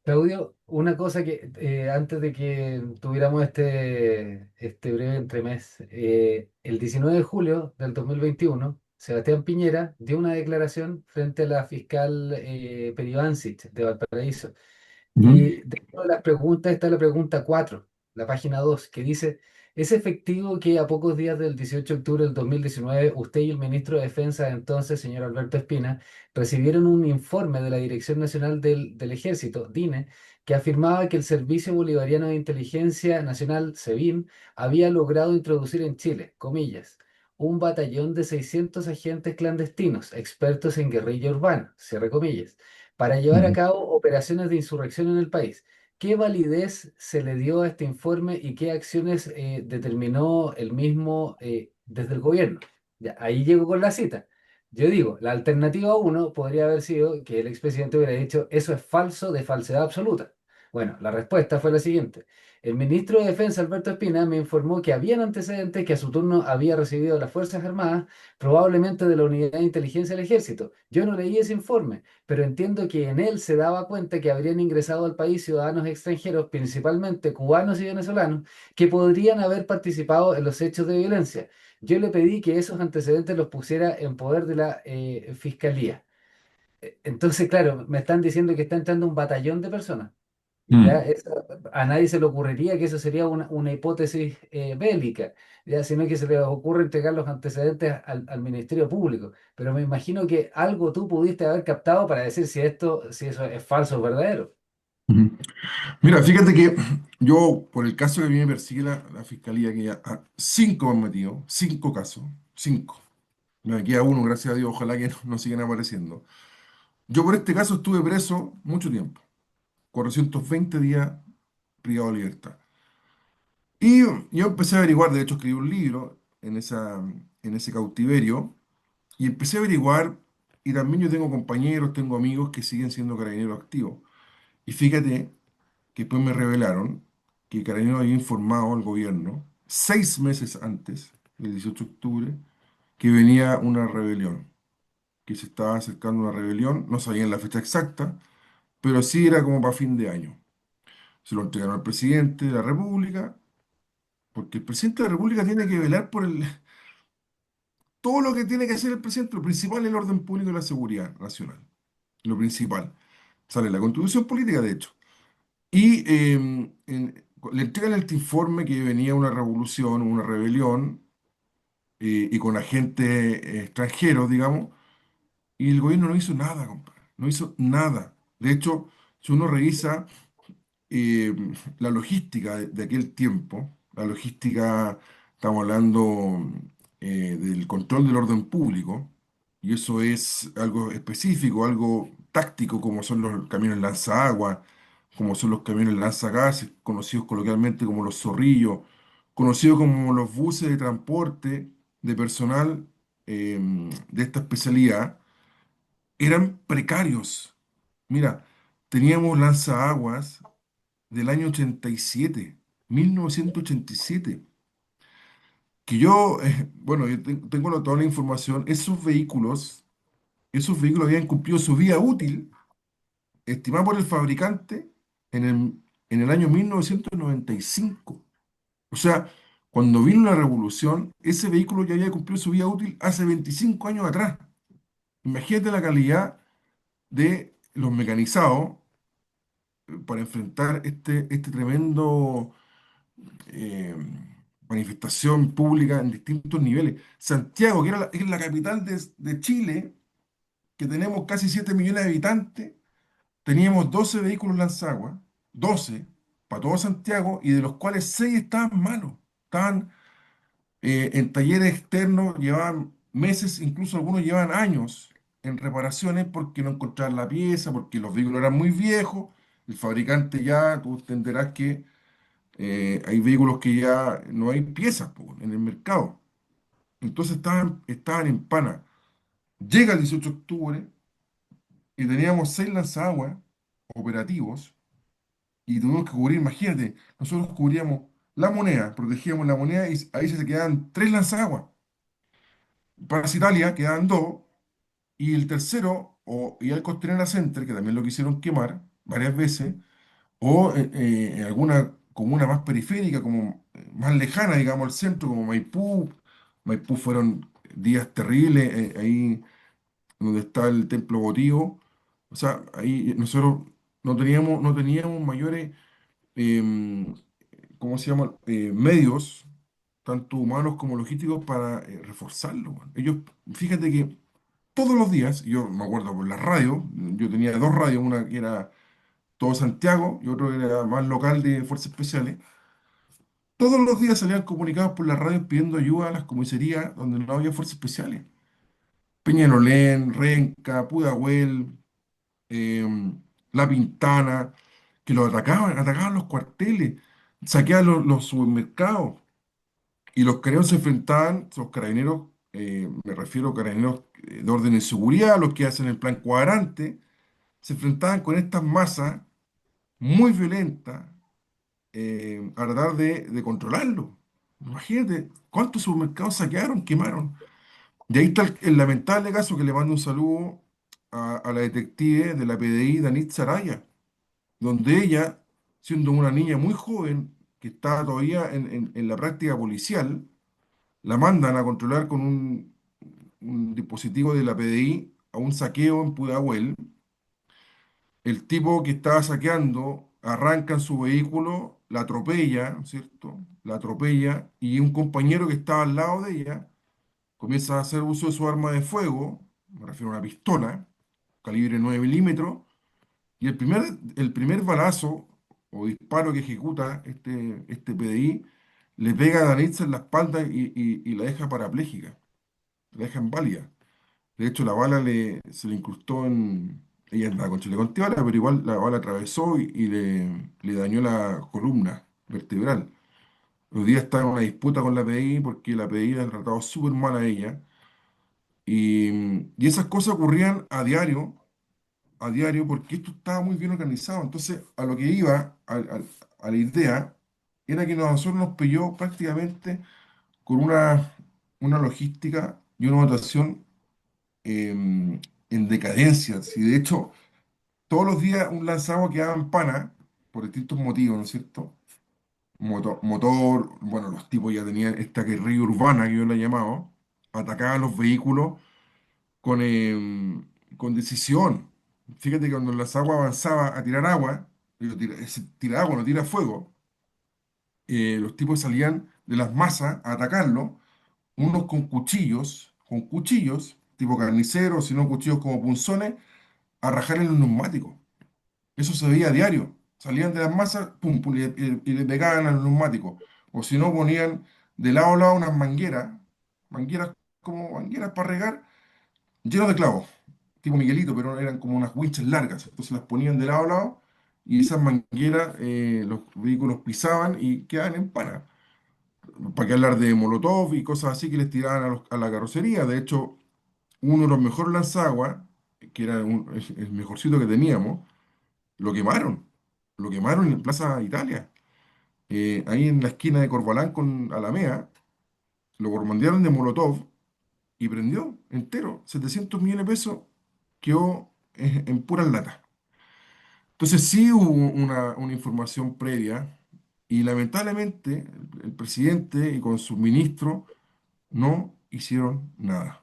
Claudio, una cosa que antes de que tuviéramos este breve entremés, el 19 de julio del 2021, Sebastián Piñera dio una declaración frente a la fiscal Peribancic de Valparaíso. Ujú. Y dentro de las preguntas está la pregunta 4, la página 2, que dice, ¿es efectivo que a pocos días del 18 de octubre del 2019 usted y el ministro de Defensa de entonces, señor Alberto Espina, recibieron un informe de la Dirección Nacional del Ejército, DINE, que afirmaba que el Servicio Bolivariano de Inteligencia Nacional, SEBIN, había logrado introducir en Chile, comillas, un batallón de 600 agentes clandestinos, expertos en guerrilla urbana, cierre comillas, para llevar a Ujú. cabo operaciones de insurrección en el país? ¿Qué validez se le dio a este informe y qué acciones determinó el mismo desde el gobierno? Ya, ahí llego con la cita. Yo digo, la alternativa uno podría haber sido que el expresidente hubiera dicho, eso es falso de falsedad absoluta. Bueno, la respuesta fue la siguiente. El ministro de Defensa, Alberto Espina, me informó que habían antecedentes que a su turno había recibido las Fuerzas Armadas, probablemente de la Unidad de Inteligencia del Ejército. Yo no leí ese informe, pero entiendo que en él se daba cuenta que habrían ingresado al país ciudadanos extranjeros, principalmente cubanos y venezolanos, que podrían haber participado en los hechos de violencia. Yo le pedí que esos antecedentes los pusiera en poder de la Fiscalía. Entonces, claro, me están diciendo que está entrando un batallón de personas. Ya, Mm. a nadie se le ocurriría que eso sería una hipótesis bélica, ya, sino que se le ocurre entregar los antecedentes al Ministerio Público. Pero me imagino que algo tú pudiste haber captado para decir si esto, si eso es falso o verdadero. Ujú. Mira, fíjate que yo, por el caso que a mí me persigue la fiscalía, que ya cinco me han metido, cinco casos, cinco. Me queda uno, gracias a Dios, ojalá que no sigan apareciendo. Yo por este caso estuve preso mucho tiempo, 420 días privado de libertad. Y yo empecé a averiguar, de hecho escribí un libro en ese cautiverio, y empecé a averiguar, y también yo tengo compañeros, tengo amigos que siguen siendo carabineros activos. Y fíjate que después me revelaron que Carabineros había informado al gobierno 6 meses antes del 18 de octubre que venía una rebelión, que se estaba acercando una rebelión, no sabían la fecha exacta, pero sí era como para fin de año. Se lo entregaron al presidente de la República, porque el presidente de la República tiene que velar por todo lo que tiene que hacer el presidente, lo principal es el orden público y la seguridad nacional, lo principal. Sale en la Constitución política, de hecho. Y le entregan este informe que venía una revolución, una rebelión, y con agentes extranjeros, digamos, y el gobierno no hizo nada, compadre, no hizo nada. De hecho, si uno revisa eh, la logística de aquel tiempo, la logística, estamos hablando del control del orden público, y eso es algo específico, algo táctico, como son los camiones lanzaagua, como son los camiones lanzagases, conocidos coloquialmente como los zorrillos, conocidos como los buses de transporte de personal de esta especialidad, eran precarios. Mira, teníamos lanzaaguas del año 87, 1987, que yo, bueno, yo tengo toda la información, esos vehículos habían cumplido su vida útil, estimada por el fabricante, en el año 1995. O sea, cuando vino la revolución, ese vehículo ya había cumplido su vida útil hace 25 años atrás. Imagínate la calidad de los mecanizados para enfrentar este tremendo eh, manifestación pública en distintos niveles. Santiago, que es la capital de Chile, que tenemos casi 7 millones de habitantes, teníamos 12 vehículos lanzaguas, 12 para todo Santiago, y de los cuales 6 estaban malos. Estaban en talleres externos, llevaban meses, incluso algunos llevan años en reparaciones porque no encontraban la pieza, porque los vehículos eran muy viejos. El fabricante ya, tú entenderás que hay vehículos que ya no hay piezas po, en el mercado. Entonces estaban en pana. Llega el 18 de octubre y teníamos 6 lanzaguas operativos y tuvimos que cubrir, imagínate, nosotros cubríamos la moneda, protegíamos la moneda y ahí se quedaban 3 lanzaguas. Para Italia quedaban 2 y el tercero, y al Costanera Center, que también lo quisieron quemar varias veces, o en alguna comuna más periférica, como más lejana, digamos, al centro, como Maipú. Maipú fueron días terribles, ahí donde está el templo votivo. O sea, ahí nosotros no teníamos mayores, em, ¿cómo se llama? Medios, tanto humanos como logísticos, para reforzarlo. Weón. Ellos, fíjate que todos los días, yo me acuerdo por la radio, yo tenía dos radios, una que era todo Santiago y otro era más local de Fuerzas Especiales. Todos los días salían comunicados por la radio pidiendo ayuda a las comisarías donde no había Fuerzas Especiales. Peñalolén, Renca, Pudahuel, em, La Pintana, que los atacaban los cuarteles, saqueaban los supermercados. Y los carabineros se enfrentaban, los carabineros, me refiero a carabineros de orden de seguridad, los que hacen el plan cuadrante, se enfrentaban con estas masas muy violenta, a tratar de controlarlo. Imagínate cuántos supermercados saquearon, quemaron. Y ahí está el lamentable caso que le mando un saludo a la detective de la PDI, Danit Saraya, donde ella, siendo una niña muy joven, que estaba todavía en la práctica policial, la mandan a controlar con un dispositivo de la PDI a un saqueo en Pudahuel. El tipo que estaba saqueando arranca en su vehículo, la atropella, ¿no es cierto? La atropella y un compañero que estaba al lado de ella comienza a hacer uso de su arma de fuego, me refiero a una pistola, calibre 9 milímetros, y el primer balazo o disparo que ejecuta este PDI le pega a Danitza en la espalda y la deja parapléjica, la deja inválida. De hecho, la bala se le incrustó en... Ella andaba con chaleco antibala, pero igual la bala atravesó y le dañó la columna vertebral. Hoy día está en una disputa con la PDI porque la PDI la ha tratado súper mal a ella. Y esas cosas ocurrían a diario, porque esto estaba muy bien organizado. Entonces, a lo que iba, a la idea, era que a nosotros nos pilló prácticamente con una logística y una dotación en decadencia. Si de hecho, todos los días un lanzagua quedaba en pana, por distintos motivos, ¿no es cierto? Motor, bueno, los tipos ya tenían esta guerrilla urbana que yo la he llamado, atacaban los vehículos con decisión. Fíjate que cuando el lanzagua avanzaba a tirar agua, tira agua, no tira fuego, los tipos salían de las masas a atacarlo, unos con cuchillos, tipo carniceros, sino cuchillos como punzones, a rajar en los neumáticos. Eso se veía a diario. Salían de las masas, pum, pum, y le pegaban a los neumáticos. O si no, ponían de lado a lado unas mangueras como mangueras para regar, llenas de clavos, tipo Miguelito, pero eran como unas winchas largas. Entonces las ponían de lado a lado y esas mangueras los vehículos pisaban y quedaban en pana. ¿Para qué hablar de Molotov y cosas así que les tiraban a la carrocería? De hecho, uno de los mejores lanzaguas, que era el mejorcito que teníamos, lo quemaron. Lo quemaron en Plaza Italia. Ahí en la esquina de Corbalán con Alamea, lo bombardearon de Molotov y prendió entero. 700 millones de pesos quedó en puras latas. Entonces sí hubo una información previa y lamentablemente el presidente y con sus ministros no hicieron nada.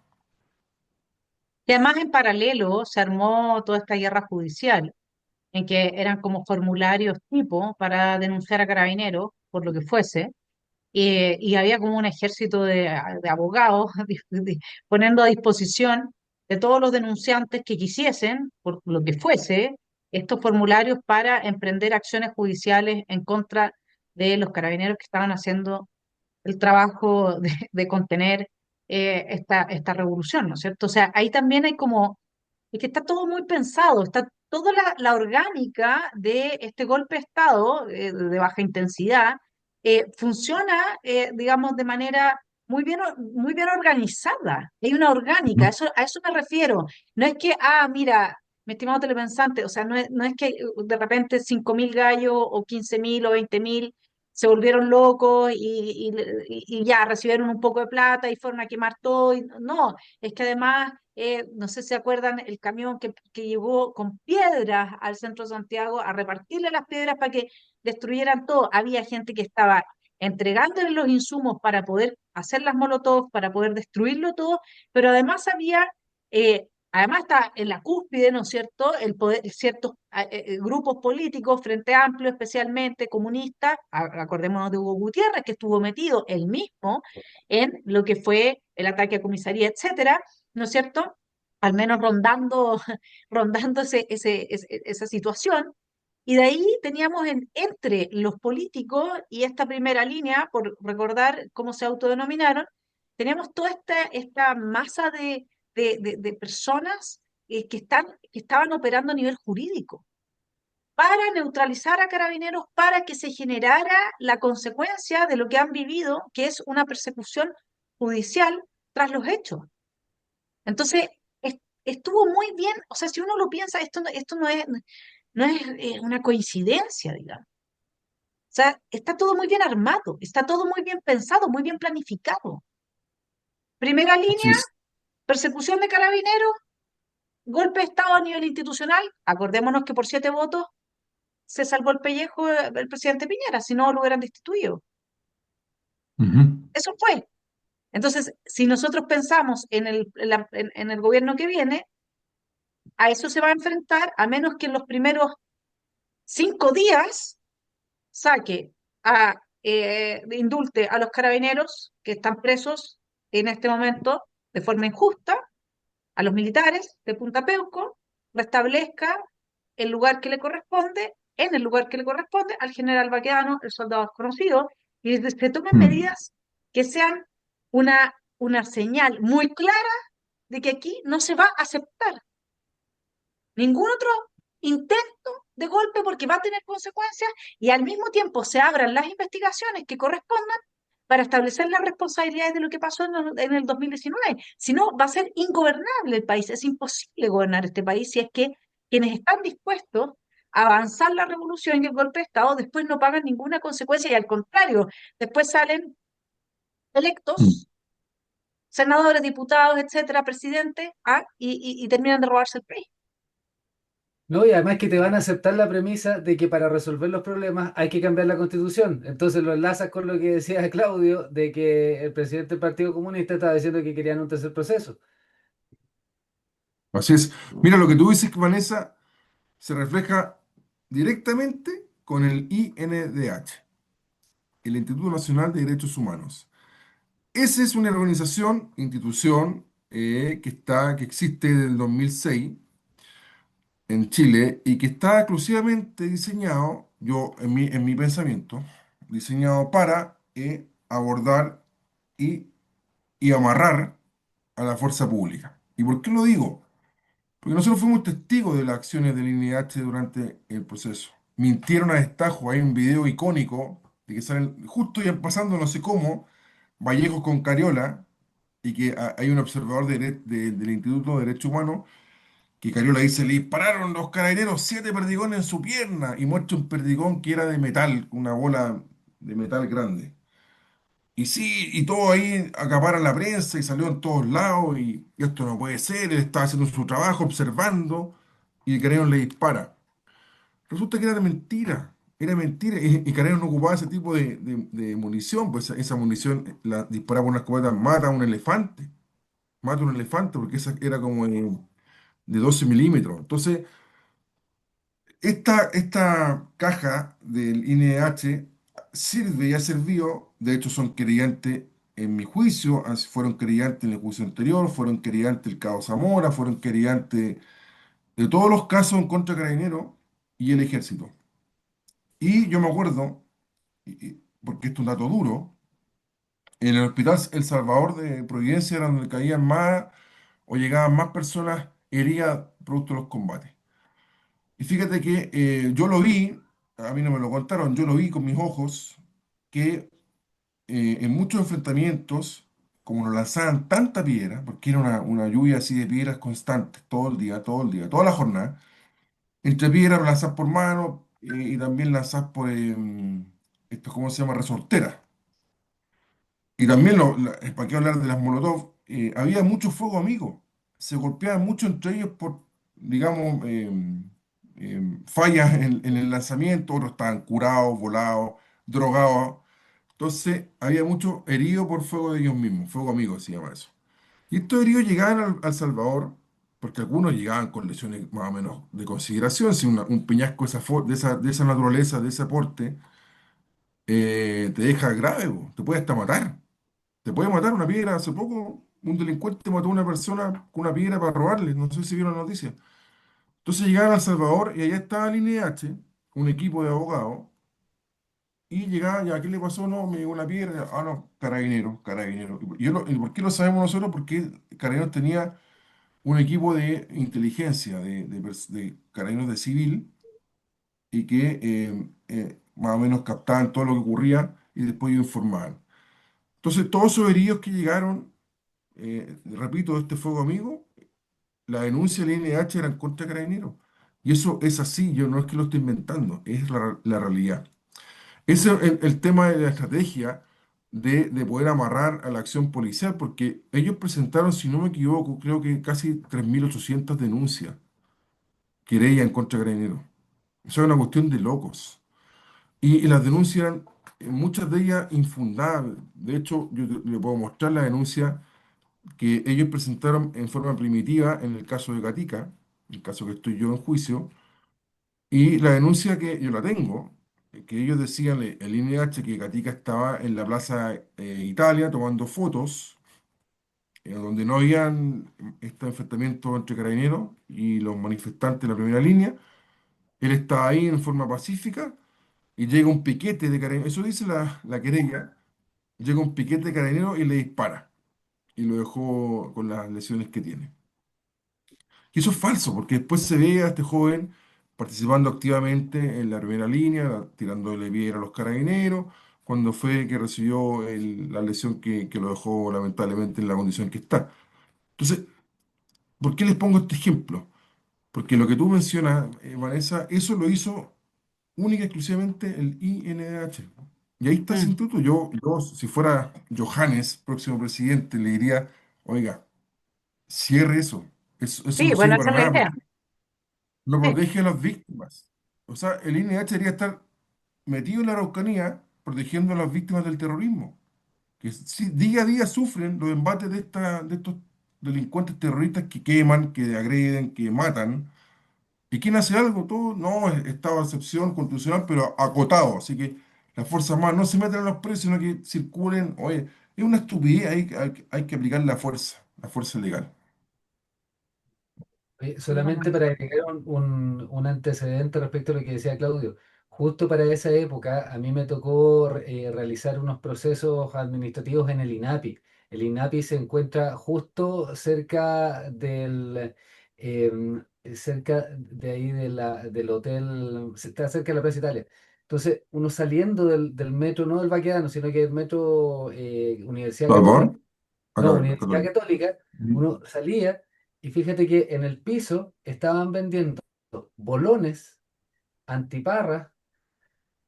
Y además en paralelo se armó toda esta guerra judicial, en que eran como formularios tipo para denunciar a Carabineros por lo que fuese, y había como un ejército de abogados poniendo a disposición de todos los denunciantes que quisiesen, por lo que fuese, estos formularios para emprender acciones judiciales en contra de los carabineros que estaban haciendo el trabajo de contener esta revolución, ¿no es cierto? O sea, ahí también hay como, es que está todo muy pensado, está toda la orgánica de este golpe de Estado de baja intensidad, funciona, digamos, de manera muy bien organizada. Hay una orgánica, Mm. a eso me refiero. No es que, mira, mi estimado telepensante, o sea, no es que de repente 5.000 gallos o 15.000 o 20.000 se volvieron locos y ya recibieron un poco de plata y fueron a quemar todo. No, es que además, no sé si se acuerdan, el camión que llegó con piedras al centro de Santiago a repartirle las piedras para que destruyeran todo. Había gente que estaba entregándole los insumos para poder hacer las molotov, para poder destruirlo todo, pero además además está en la cúspide, ¿no es cierto?, el poder, ciertos grupos políticos, Frente Amplio especialmente, comunistas, acordémonos de Hugo Gutiérrez, que estuvo metido él mismo en lo que fue el ataque a comisaría, etcétera, ¿no es cierto? Al menos rondando, rondando esa situación. Y de ahí teníamos entre los políticos y esta primera línea, por recordar cómo se autodenominaron, teníamos toda esta masa de personas que estaban operando a nivel jurídico para neutralizar a Carabineros, para que se generara la consecuencia de lo que han vivido, que es una persecución judicial tras los hechos. Entonces, estuvo muy bien, o sea, si uno lo piensa, esto no es, no es una coincidencia, digamos. O sea, está todo muy bien armado, está todo muy bien pensado, muy bien planificado. Primera Así línea, es. persecución de carabineros, golpe de Estado a nivel institucional. Acordémonos que por 7 votos se salvó el pellejo el presidente Piñera, si no lo hubieran destituido. Ujú. Eso fue. Entonces, si nosotros pensamos en el gobierno que viene, a eso se va a enfrentar, a menos que en los primeros 5 días saque indulte a los carabineros que están presos en este momento de forma injusta, a los militares de Punta Peuco, restablezca el lugar que le corresponde, en el lugar que le corresponde al general Baquedano, el soldado desconocido, y se tomen Mm. medidas que sean una señal muy clara de que aquí no se va a aceptar ningún otro intento de golpe porque va a tener consecuencias y al mismo tiempo se abran las investigaciones que correspondan para establecer las responsabilidades de lo que pasó en el 2019. Si no, va a ser ingobernable el país. Es imposible gobernar este país si es que quienes están dispuestos a avanzar la revolución y el golpe de Estado después no pagan ninguna consecuencia y al contrario, después salen Mm. electos, senadores, diputados, etcétera, presidentes, y terminan de robarse el país. No, y además que te van a aceptar la premisa de que para resolver los problemas hay que cambiar la constitución. Entonces lo enlazas con lo que decía Claudio, de que el presidente del Partido Comunista estaba diciendo que querían un tercer proceso. Así es. Mira, lo que tú dices, Vanessa, se refleja directamente con el INDH, el Instituto Nacional de Derechos Humanos. Esa es una organización, institución, que existe desde el 2006 en Chile y que está exclusivamente diseñado, yo en mi pensamiento, diseñado para abordar y, y amarrar a la fuerza pública. ¿Y por qué lo digo? Porque nosotros fuimos testigos de las acciones del INH durante el proceso. Mintieron a destajo, hay un video icónico de que salen justo ya pasando no sé cómo, Vallejos con Cariola, y que hay un observador del Instituto de Derecho Humano que Cariola dice, le dispararon los carabineros 7 perdigones en su pierna y muestra un perdigón que era de metal, una bola de metal grande. Y sí, y todo ahí acaparan la prensa y salió en todos lados y esto no puede ser, él estaba haciendo su trabajo, observando y Carrión le dispara. Resulta que era mentira y Carrión no ocupaba ese tipo de munición, pues esa munición la disparaba con una escopeta, mata a un elefante porque esa era como de 12 milímetros. Entonces, esta caja del INH sirve y ha servido, de hecho son querellantes en mi juicio, fueron querellantes en el juicio anterior, fueron querellantes del caso Zamora, fueron querellantes de todos los casos en contra de Carabineros y el Ejército. Y yo me acuerdo, porque esto es un dato duro, en el Hospital El Salvador de Providencia era donde caían más o llegaban más personas heridas producto de los combates. Y fíjate que yo lo vi, a mí no me lo contaron, yo lo vi con mis ojos, que en muchos enfrentamientos, como nos lanzaban tanta piedra, porque era una lluvia así de piedras constantes, todo el día, toda la jornada, entre piedras lanzadas por mano y también lanzadas por, esto, ¿cómo se llama? Resortera. Y también, ¿para qué hablar de las Molotov? Había mucho fuego amigo. Se golpeaban mucho entre ellos por, digamos, fallas en el lanzamiento. Otros estaban curados, volados, drogados. Entonces, había muchos heridos por fuego de ellos mismos. Fuego amigo se llama eso. Y estos heridos llegaban al Salvador, porque algunos llegaban con lesiones más o menos de consideración. Si un peñasco de esa naturaleza, de ese porte, te deja grave, po, te puede hasta matar. Te puede matar una piedra. Hace poco un delincuente mató a una persona con una piedra para robarle. No sé si vieron la noticia. Entonces llegaban a El Salvador y allá estaba el INH, un equipo de abogados, y llegaba, ya, ¿qué le pasó? No, me llegó una piedra. Ah, no, carabinero, carabinero. ¿Y por qué lo sabemos nosotros? Porque Carabineros tenía un equipo de inteligencia, de carabineros de civil, y que más o menos captaban todo lo que ocurría y después ellos informaban. Entonces, todos esos heridos que llegaron, repito, de este fuego amigo, la denuncia del INH era en contra de Carabineros. Y eso es así, yo no es que lo estoy inventando, es la realidad. Ese es el tema de la estrategia de poder amarrar a la acción policial, porque ellos presentaron, si no me equivoco, creo que casi 3.800 denuncias, querellas en contra de Carabineros. Eso es una cuestión de locos. Y las denuncias eran, muchas de ellas infundadas. De hecho, le puedo mostrar la denuncia que ellos presentaron en forma primitiva en el caso de Gatica, el caso que estoy yo en juicio, y la denuncia que yo la tengo, que ellos decían, el INH, que Gatica estaba en la Plaza Italia tomando fotos, donde no habían este enfrentamiento entre carabineros y los manifestantes de la primera línea. Él estaba ahí en forma pacífica y llega un piquete de carabineros, eso dice la querella, llega un piquete de carabineros y le dispara y lo dejó con las lesiones que tiene. Y eso es falso, porque después se ve a este joven participando activamente en la primera línea, tirándole piedra a los carabineros, cuando fue que recibió la lesión que lo dejó lamentablemente en la condición que está. Entonces, ¿por qué les pongo este ejemplo? Porque lo que tú mencionas, Vanessa, eso lo hizo única y exclusivamente el INH. Y ahí está ese Mm. instituto. Yo, si fuera Johannes, próximo presidente, le diría, oiga, cierre eso. Eso Sí, no bueno, sirve esa para es la nada, idea. porque no Sí. protege a las víctimas. O sea, el INH debería estar metido en la Araucanía protegiendo a las víctimas del terrorismo, que sí, día a día sufren los embates de estos delincuentes terroristas que queman, que agreden, que matan. ¿Y quién hace algo? Todo, no, es estado de excepción constitucional, pero acotado. Así que las Fuerzas Armadas no se meten en los precios, sino que circulen. Oye, es una estupidez, hay que aplicar la fuerza legal. Sí, Solamente bueno. para agregar un antecedente respecto a lo que decía Claudio, justo para esa época a mí me tocó realizar unos procesos administrativos en el INAPI. El INAPI se encuentra justo cerca de ahí del hotel, está cerca de la Plaza Italia. Entonces, uno saliendo del metro, no del Baquedano, sino que del metro Universidad Católica, ¿Salvador? no, Acá, Universidad Católica. Católica, Ujú. uno salía y fíjate que en el piso estaban vendiendo bolones, antiparras,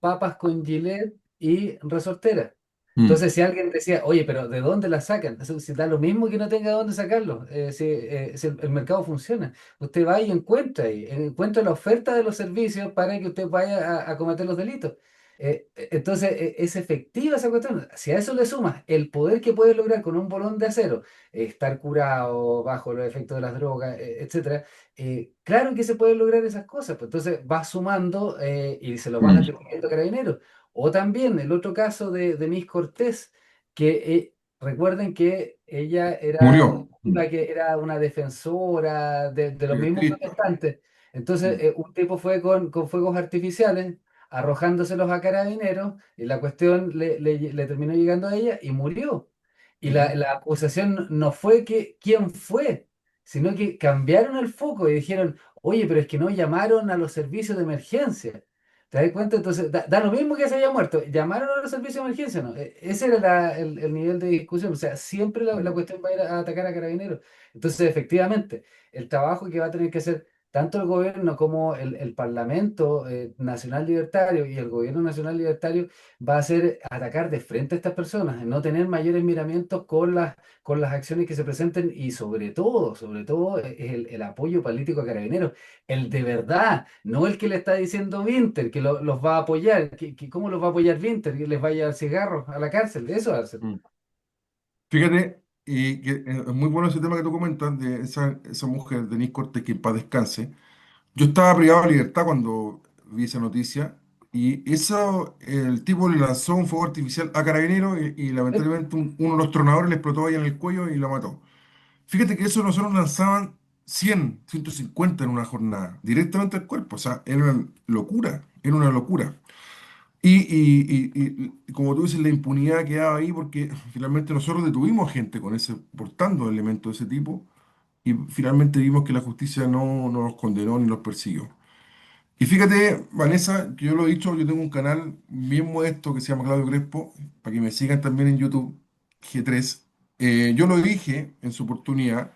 papas con gilet y resortera. Mm, Entonces, si alguien decía, oye, pero ¿de dónde la sacan? Eso si da lo mismo que no tenga dónde sacarlo, si el mercado funciona. Usted va y encuentra ahí, encuentra la oferta de los servicios para que usted vaya a cometer los delitos. Entonces, es efectiva esa cuestión. Si a eso le sumas el poder que puedes lograr con un bolón de acero, estar curado bajo los efectos de las drogas, etcétera, claro que se pueden lograr esas cosas. Pues entonces vas sumando y se lo vas mm. atribuyendo a Carabineros. O también el otro caso de Miss Cortés, que recuerden que ella era Murió. Mm. que era una defensora de los Sí, mismos Cristo. manifestantes. Entonces, Mm, un tipo fue con fuegos artificiales, arrojándoselos a Carabineros, y la cuestión le terminó llegando a ella y murió. Y ujú, la acusación no fue que quién fue, sino que cambiaron el foco y dijeron, oye, pero es que no llamaron a los servicios de emergencia. ¿Te das cuenta? Entonces, da lo mismo que se haya muerto. ¿Llamaron a los servicios de emergencia o no? Ese era el nivel de discusión. O sea, siempre la mm. cuestión va a ir a atacar a Carabineros. Entonces, efectivamente, el trabajo que va a tener que hacer tanto el gobierno como el Parlamento Nacional Libertario y el Gobierno Nacional Libertario va a ser atacar de frente a estas personas, no tener mayores miramientos con las acciones que se presenten y sobre todo, es el apoyo político a Carabineros, el de verdad, no el que le está diciendo Winter, que los va a apoyar, ¿cómo los va a apoyar Winter? Que les vaya a dar cigarros a la cárcel, eso va a hacer. Mm. Fíjate, y que es muy bueno ese tema que tú comentas de esa mujer, Denise Cortés, que en paz descanse. Yo estaba privado de libertad cuando vi esa noticia y eso, el tipo le lanzó un fuego artificial a Carabineros y lamentablemente uno de los tronadores le explotó ahí en el cuello y lo mató. Fíjate que eso nosotros lanzaban 150 en una jornada, directamente al cuerpo. O sea, era una locura, era una locura. Y como tú dices, la impunidad quedaba ahí porque finalmente nosotros detuvimos gente con ese, portando elementos de ese tipo y finalmente vimos que la justicia no nos condenó ni nos persiguió. Y fíjate, Vanessa, que yo lo he dicho, yo tengo un canal bien modesto que se llama Claudio Crespo, para que me sigan también en YouTube, G3. Yo lo dije en su oportunidad.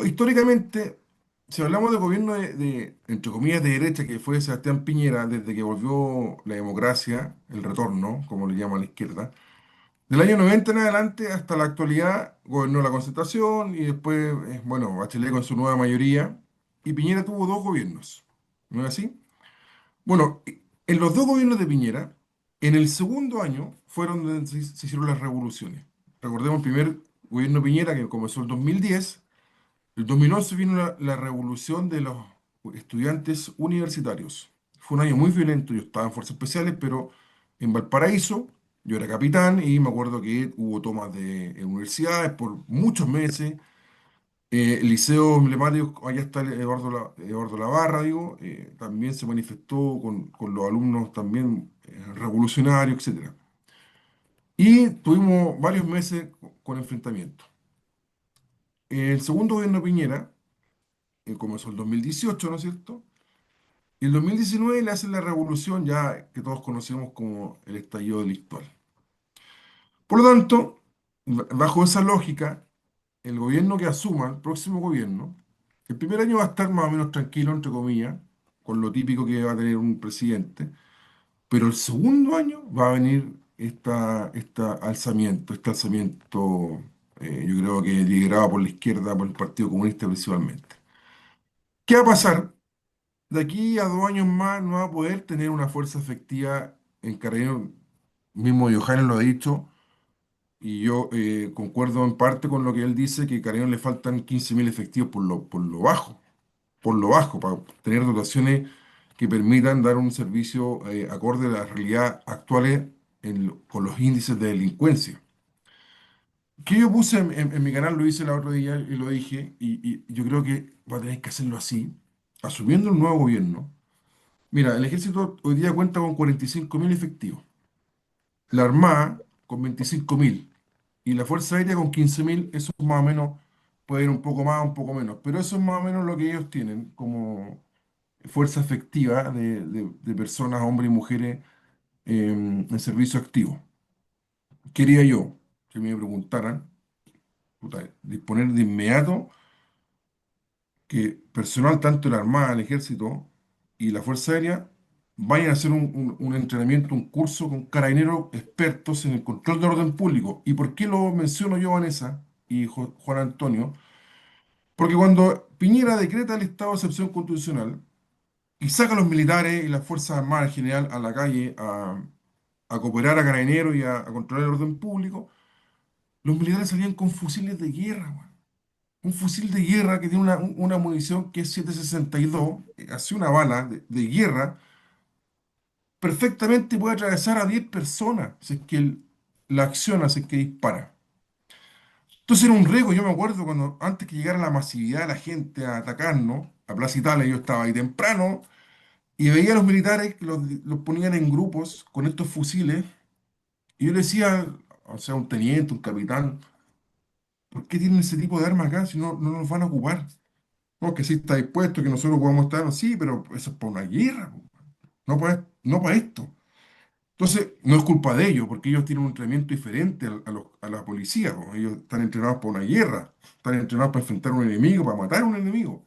Históricamente si hablamos de gobierno entre comillas, de derecha, que fue Sebastián Piñera, desde que volvió la democracia, el retorno, como le llama la izquierda, del año 90 en adelante hasta la actualidad, gobernó la Concertación y después, bueno, Bachelet con su nueva mayoría, y Piñera tuvo dos gobiernos, ¿no es así? Bueno, en los dos gobiernos de Piñera, en el segundo año fueron donde se hicieron las revoluciones. Recordemos el primer gobierno de Piñera, que comenzó el 2010. El 2011 vino la revolución de los estudiantes universitarios. Fue un año muy violento, yo estaba en Fuerzas Especiales, pero en Valparaíso yo era capitán y me acuerdo que hubo tomas de universidades por muchos meses. El liceo emblemático, allá está el Eduardo Labarra, digo, también se manifestó con los alumnos también revolucionarios, etcétera. Y tuvimos varios meses con enfrentamientos. El segundo gobierno de Piñera comenzó el 2018, ¿no es cierto? Y el 2019 le hacen la revolución ya que todos conocemos como el estallido delictual. Por lo tanto, bajo esa lógica, el gobierno que asuma, el próximo gobierno, el primer año va a estar más o menos tranquilo, entre comillas, con lo típico que va a tener un presidente, pero el segundo año va a venir este alzamiento, yo creo que liderado por la izquierda, por el Partido Comunista principalmente. ¿Qué va a pasar? De aquí a 2 años más no va a poder tener una fuerza efectiva en Carabineros. Mismo Johannes lo ha dicho, y yo concuerdo en parte con lo que él dice, que a Carabineros le faltan 15.000 efectivos por lo bajo, para tener dotaciones que permitan dar un servicio acorde a la realidad actuales con los índices de delincuencia. Que yo puse en mi canal, lo hice el otro día y lo dije, y yo creo que va a tener que hacerlo así, asumiendo el nuevo gobierno. Mira, el ejército hoy día cuenta con 45.000 efectivos, la Armada con 25.000 y la Fuerza Aérea con 15.000. Eso más o menos puede ir un poco más, un poco menos, pero eso es más o menos lo que ellos tienen como fuerza efectiva de personas, hombres y mujeres en servicio activo. Quería yo que me preguntaran, puta, disponer de inmediato que personal tanto de la Armada, el Ejército y la Fuerza Aérea vayan a hacer un entrenamiento, un curso con carabineros expertos en el control del orden público. ¿Y por qué lo menciono yo, Vanessa y Juan Antonio? Porque cuando Piñera decreta el estado de excepción constitucional y saca a los militares y las Fuerzas Armadas en general a la calle a cooperar a carabineros y a controlar el orden público, los militares salían con fusiles de guerra, weón. Un fusil de guerra que tiene una munición que es 7,62, hace una bala de guerra, perfectamente puede atravesar a 10 personas si es que la acción hace que dispara. Entonces era un riesgo, yo me acuerdo cuando antes que llegara la masividad de la gente a atacarnos, a Plaza Italia, yo estaba ahí temprano y veía a los militares que los ponían en grupos con estos fusiles y yo le decía, o sea, un teniente, un capitán, ¿por qué tienen ese tipo de armas acá si no nos van a ocupar? No, que sí está dispuesto, que nosotros podemos estar, sí, pero eso es para una guerra, po, no para esto. Entonces, no es culpa de ellos, porque ellos tienen un entrenamiento diferente a la policía, po. Ellos están entrenados para una guerra, están entrenados para enfrentar a un enemigo, para matar a un enemigo.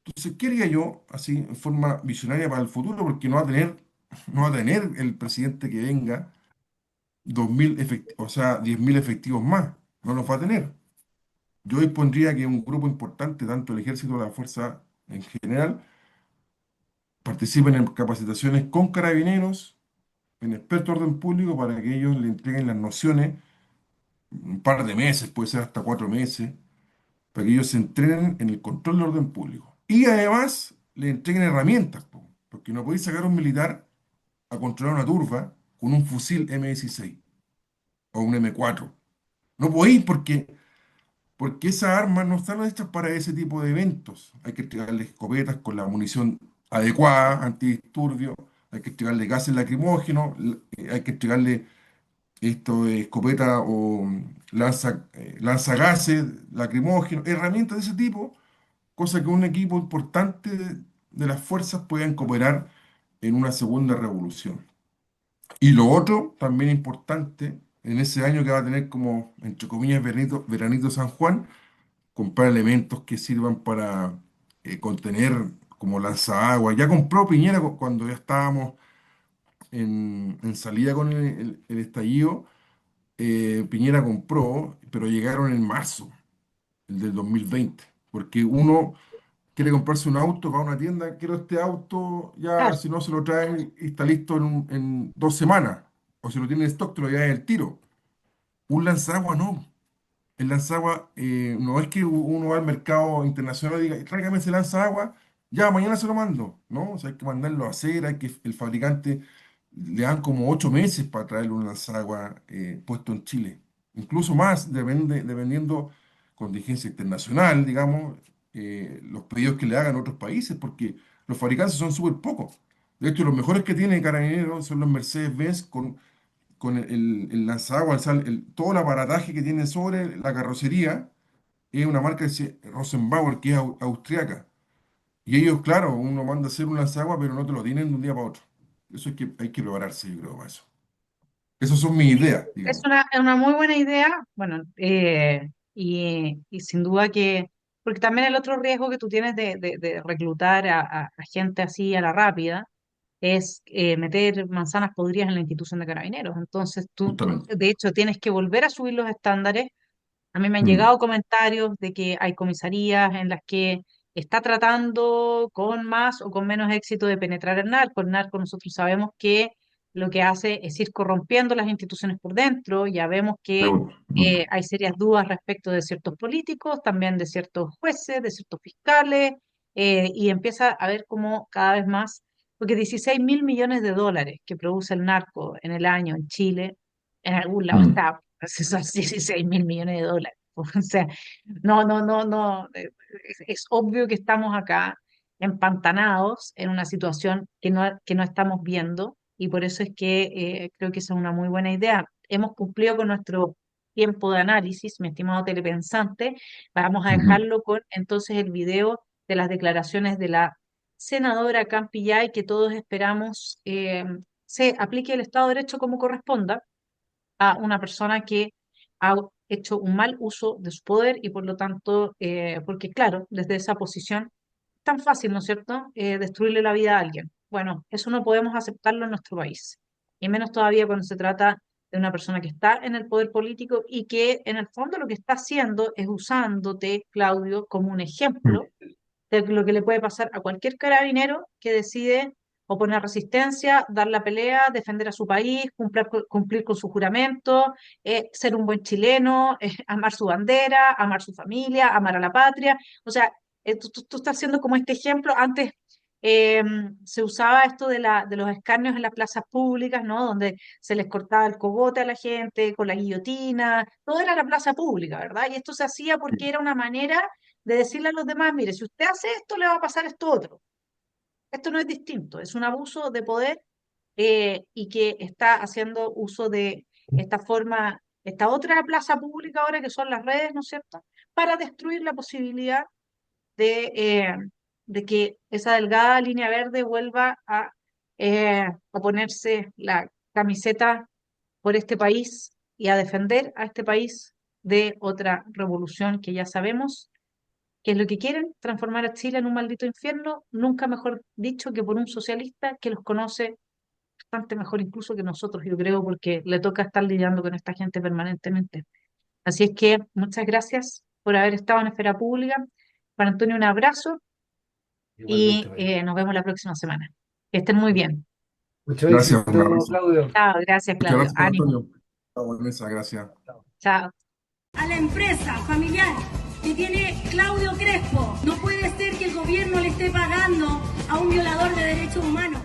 Entonces, ¿qué haría yo, así, en forma visionaria para el futuro? Porque no va a tener el presidente que venga 2.000 o sea, 10.000 efectivos más, no los va a tener. Yo dispondría que un grupo importante, tanto el ejército como la fuerza en general, participen en capacitaciones con carabineros, en expertos de orden público, para que ellos le entreguen las nociones, un par de meses, puede ser hasta 4 meses, para que ellos se entrenen en el control del orden público. Y además le entreguen herramientas, po, porque no podéis sacar a un militar a controlar una turba con un fusil M16 o un M4. No podéis porque esas armas no están hechas para ese tipo de eventos. Hay que entregarles escopetas con la munición adecuada, antidisturbios, hay que entregarle gases lacrimógenos, hay que entregarle esto de escopeta o lanzagases lacrimógenos, herramientas de ese tipo, cosa que un equipo importante de las fuerzas puedan cooperar en una segunda revolución. Y lo otro, también importante, en ese año que va a tener como, entre comillas, veranito San Juan, comprar elementos que sirvan para contener como lanzagua. Ya compró Piñera cuando ya estábamos en salida con el estallido. Piñera compró, pero llegaron en marzo, el del 2020, porque uno quiere comprarse un auto, va a una tienda, quiero este auto, ya Claro, si no se lo traen y está listo en 2 semanas, o si lo tiene en stock, te lo llevan el tiro. Un lanzagua no. El lanzagua no es que uno va al mercado internacional y diga, tráigame ese lanzagua, ya mañana se lo mando, ¿no? O sea, hay que mandarlo a hacer, hay que el fabricante le dan como 8 meses para traerle un lanzagua puesto en Chile, incluso más, dependiendo contingencia internacional, digamos, los pedidos que le hagan otros países, porque los fabricantes son súper pocos. De hecho, los mejores que tiene Carabineros son los Mercedes-Benz con el lanzagua, todo el aparataje que tiene sobre la carrocería, es una marca que se Rosenbauer, que es austriaca. Y ellos, claro, uno manda a hacer un lanzagua, pero no te lo tienen de un día para otro. Eso hay que prepararse, yo creo, para eso. Esas son mis ideas, digamos. es una muy buena idea, bueno, y sin duda que, porque también el otro riesgo que tú tienes de reclutar a gente así a la rápida es meter manzanas podridas en la institución de carabineros. Entonces tú, Justamente. de hecho, tienes que volver a subir los estándares. A mí me han Mm, llegado comentarios de que hay comisarías en las que está tratando con más o con menos éxito de penetrar el narco. El narco nosotros sabemos que lo que hace es ir corrompiendo las instituciones por dentro. Ya vemos que seguro. Mm, hay serias dudas respecto de ciertos políticos, también de ciertos jueces, de ciertos fiscales, y empieza a ver como cada vez más, porque 16.000 millones de dólares que produce el narco en el año en Chile, en algún lado mm, está esos 16.000 millones de dólares. O sea, no, no, no, no. Es obvio que estamos acá empantanados en una situación que no estamos viendo y por eso es que creo que esa es una muy buena idea. Hemos cumplido con nuestro tiempo de análisis, mi estimado telepensante. Vamos a ujú. dejarlo con entonces el video de las declaraciones de la senadora Campillay, que todos esperamos se aplique el Estado de Derecho como corresponda a una persona que ha hecho un mal uso de su poder y por lo tanto, porque claro, desde esa posición es tan fácil, ¿no es cierto?, destruirle la vida a alguien. Bueno, eso no podemos aceptarlo en nuestro país, y menos todavía cuando se trata de una persona que está en el poder político y que en el fondo lo que está haciendo es usándote, Claudio, como un ejemplo de lo que le puede pasar a cualquier carabinero que decide oponer resistencia, dar la pelea, defender a su país, cumplir con su juramento, ser un buen chileno, amar su bandera, amar su familia, amar a la patria. O sea, tú estás haciendo como este ejemplo. Antes eh, se usaba esto de los escarnios en las plazas públicas, ¿no? Donde se les cortaba el cogote a la gente con la guillotina, todo era la plaza pública, ¿verdad? Y esto se hacía porque era una manera de decirle a los demás, mire, si usted hace esto, le va a pasar esto otro. Esto no es distinto, es un abuso de poder y que está haciendo uso de esta forma, esta otra plaza pública ahora que son las redes, ¿no es cierto?, para destruir la posibilidad de, de que esa delgada línea verde vuelva a ponerse la camiseta por este país y a defender a este país de otra revolución que ya sabemos que es lo que quieren, transformar a Chile en un maldito infierno, nunca mejor dicho que por un socialista que los conoce bastante mejor incluso que nosotros, yo creo, porque le toca estar lidiando con esta gente permanentemente. Así es que muchas gracias por haber estado en Esfera Pública. Para Antonio, un abrazo igualmente, y María. nos vemos la próxima semana. Que estén muy bien. Mucho Gracias, un éxito, abrazo. Claudio. Chao, gracias, Muchas Claudio. gracias, Ánimo. Antonio. Chao, Vanessa, gracias. Chao. Chao. A la empresa familiar que tiene Claudio Crespo. No puede ser que el gobierno le esté pagando a un violador de derechos humanos.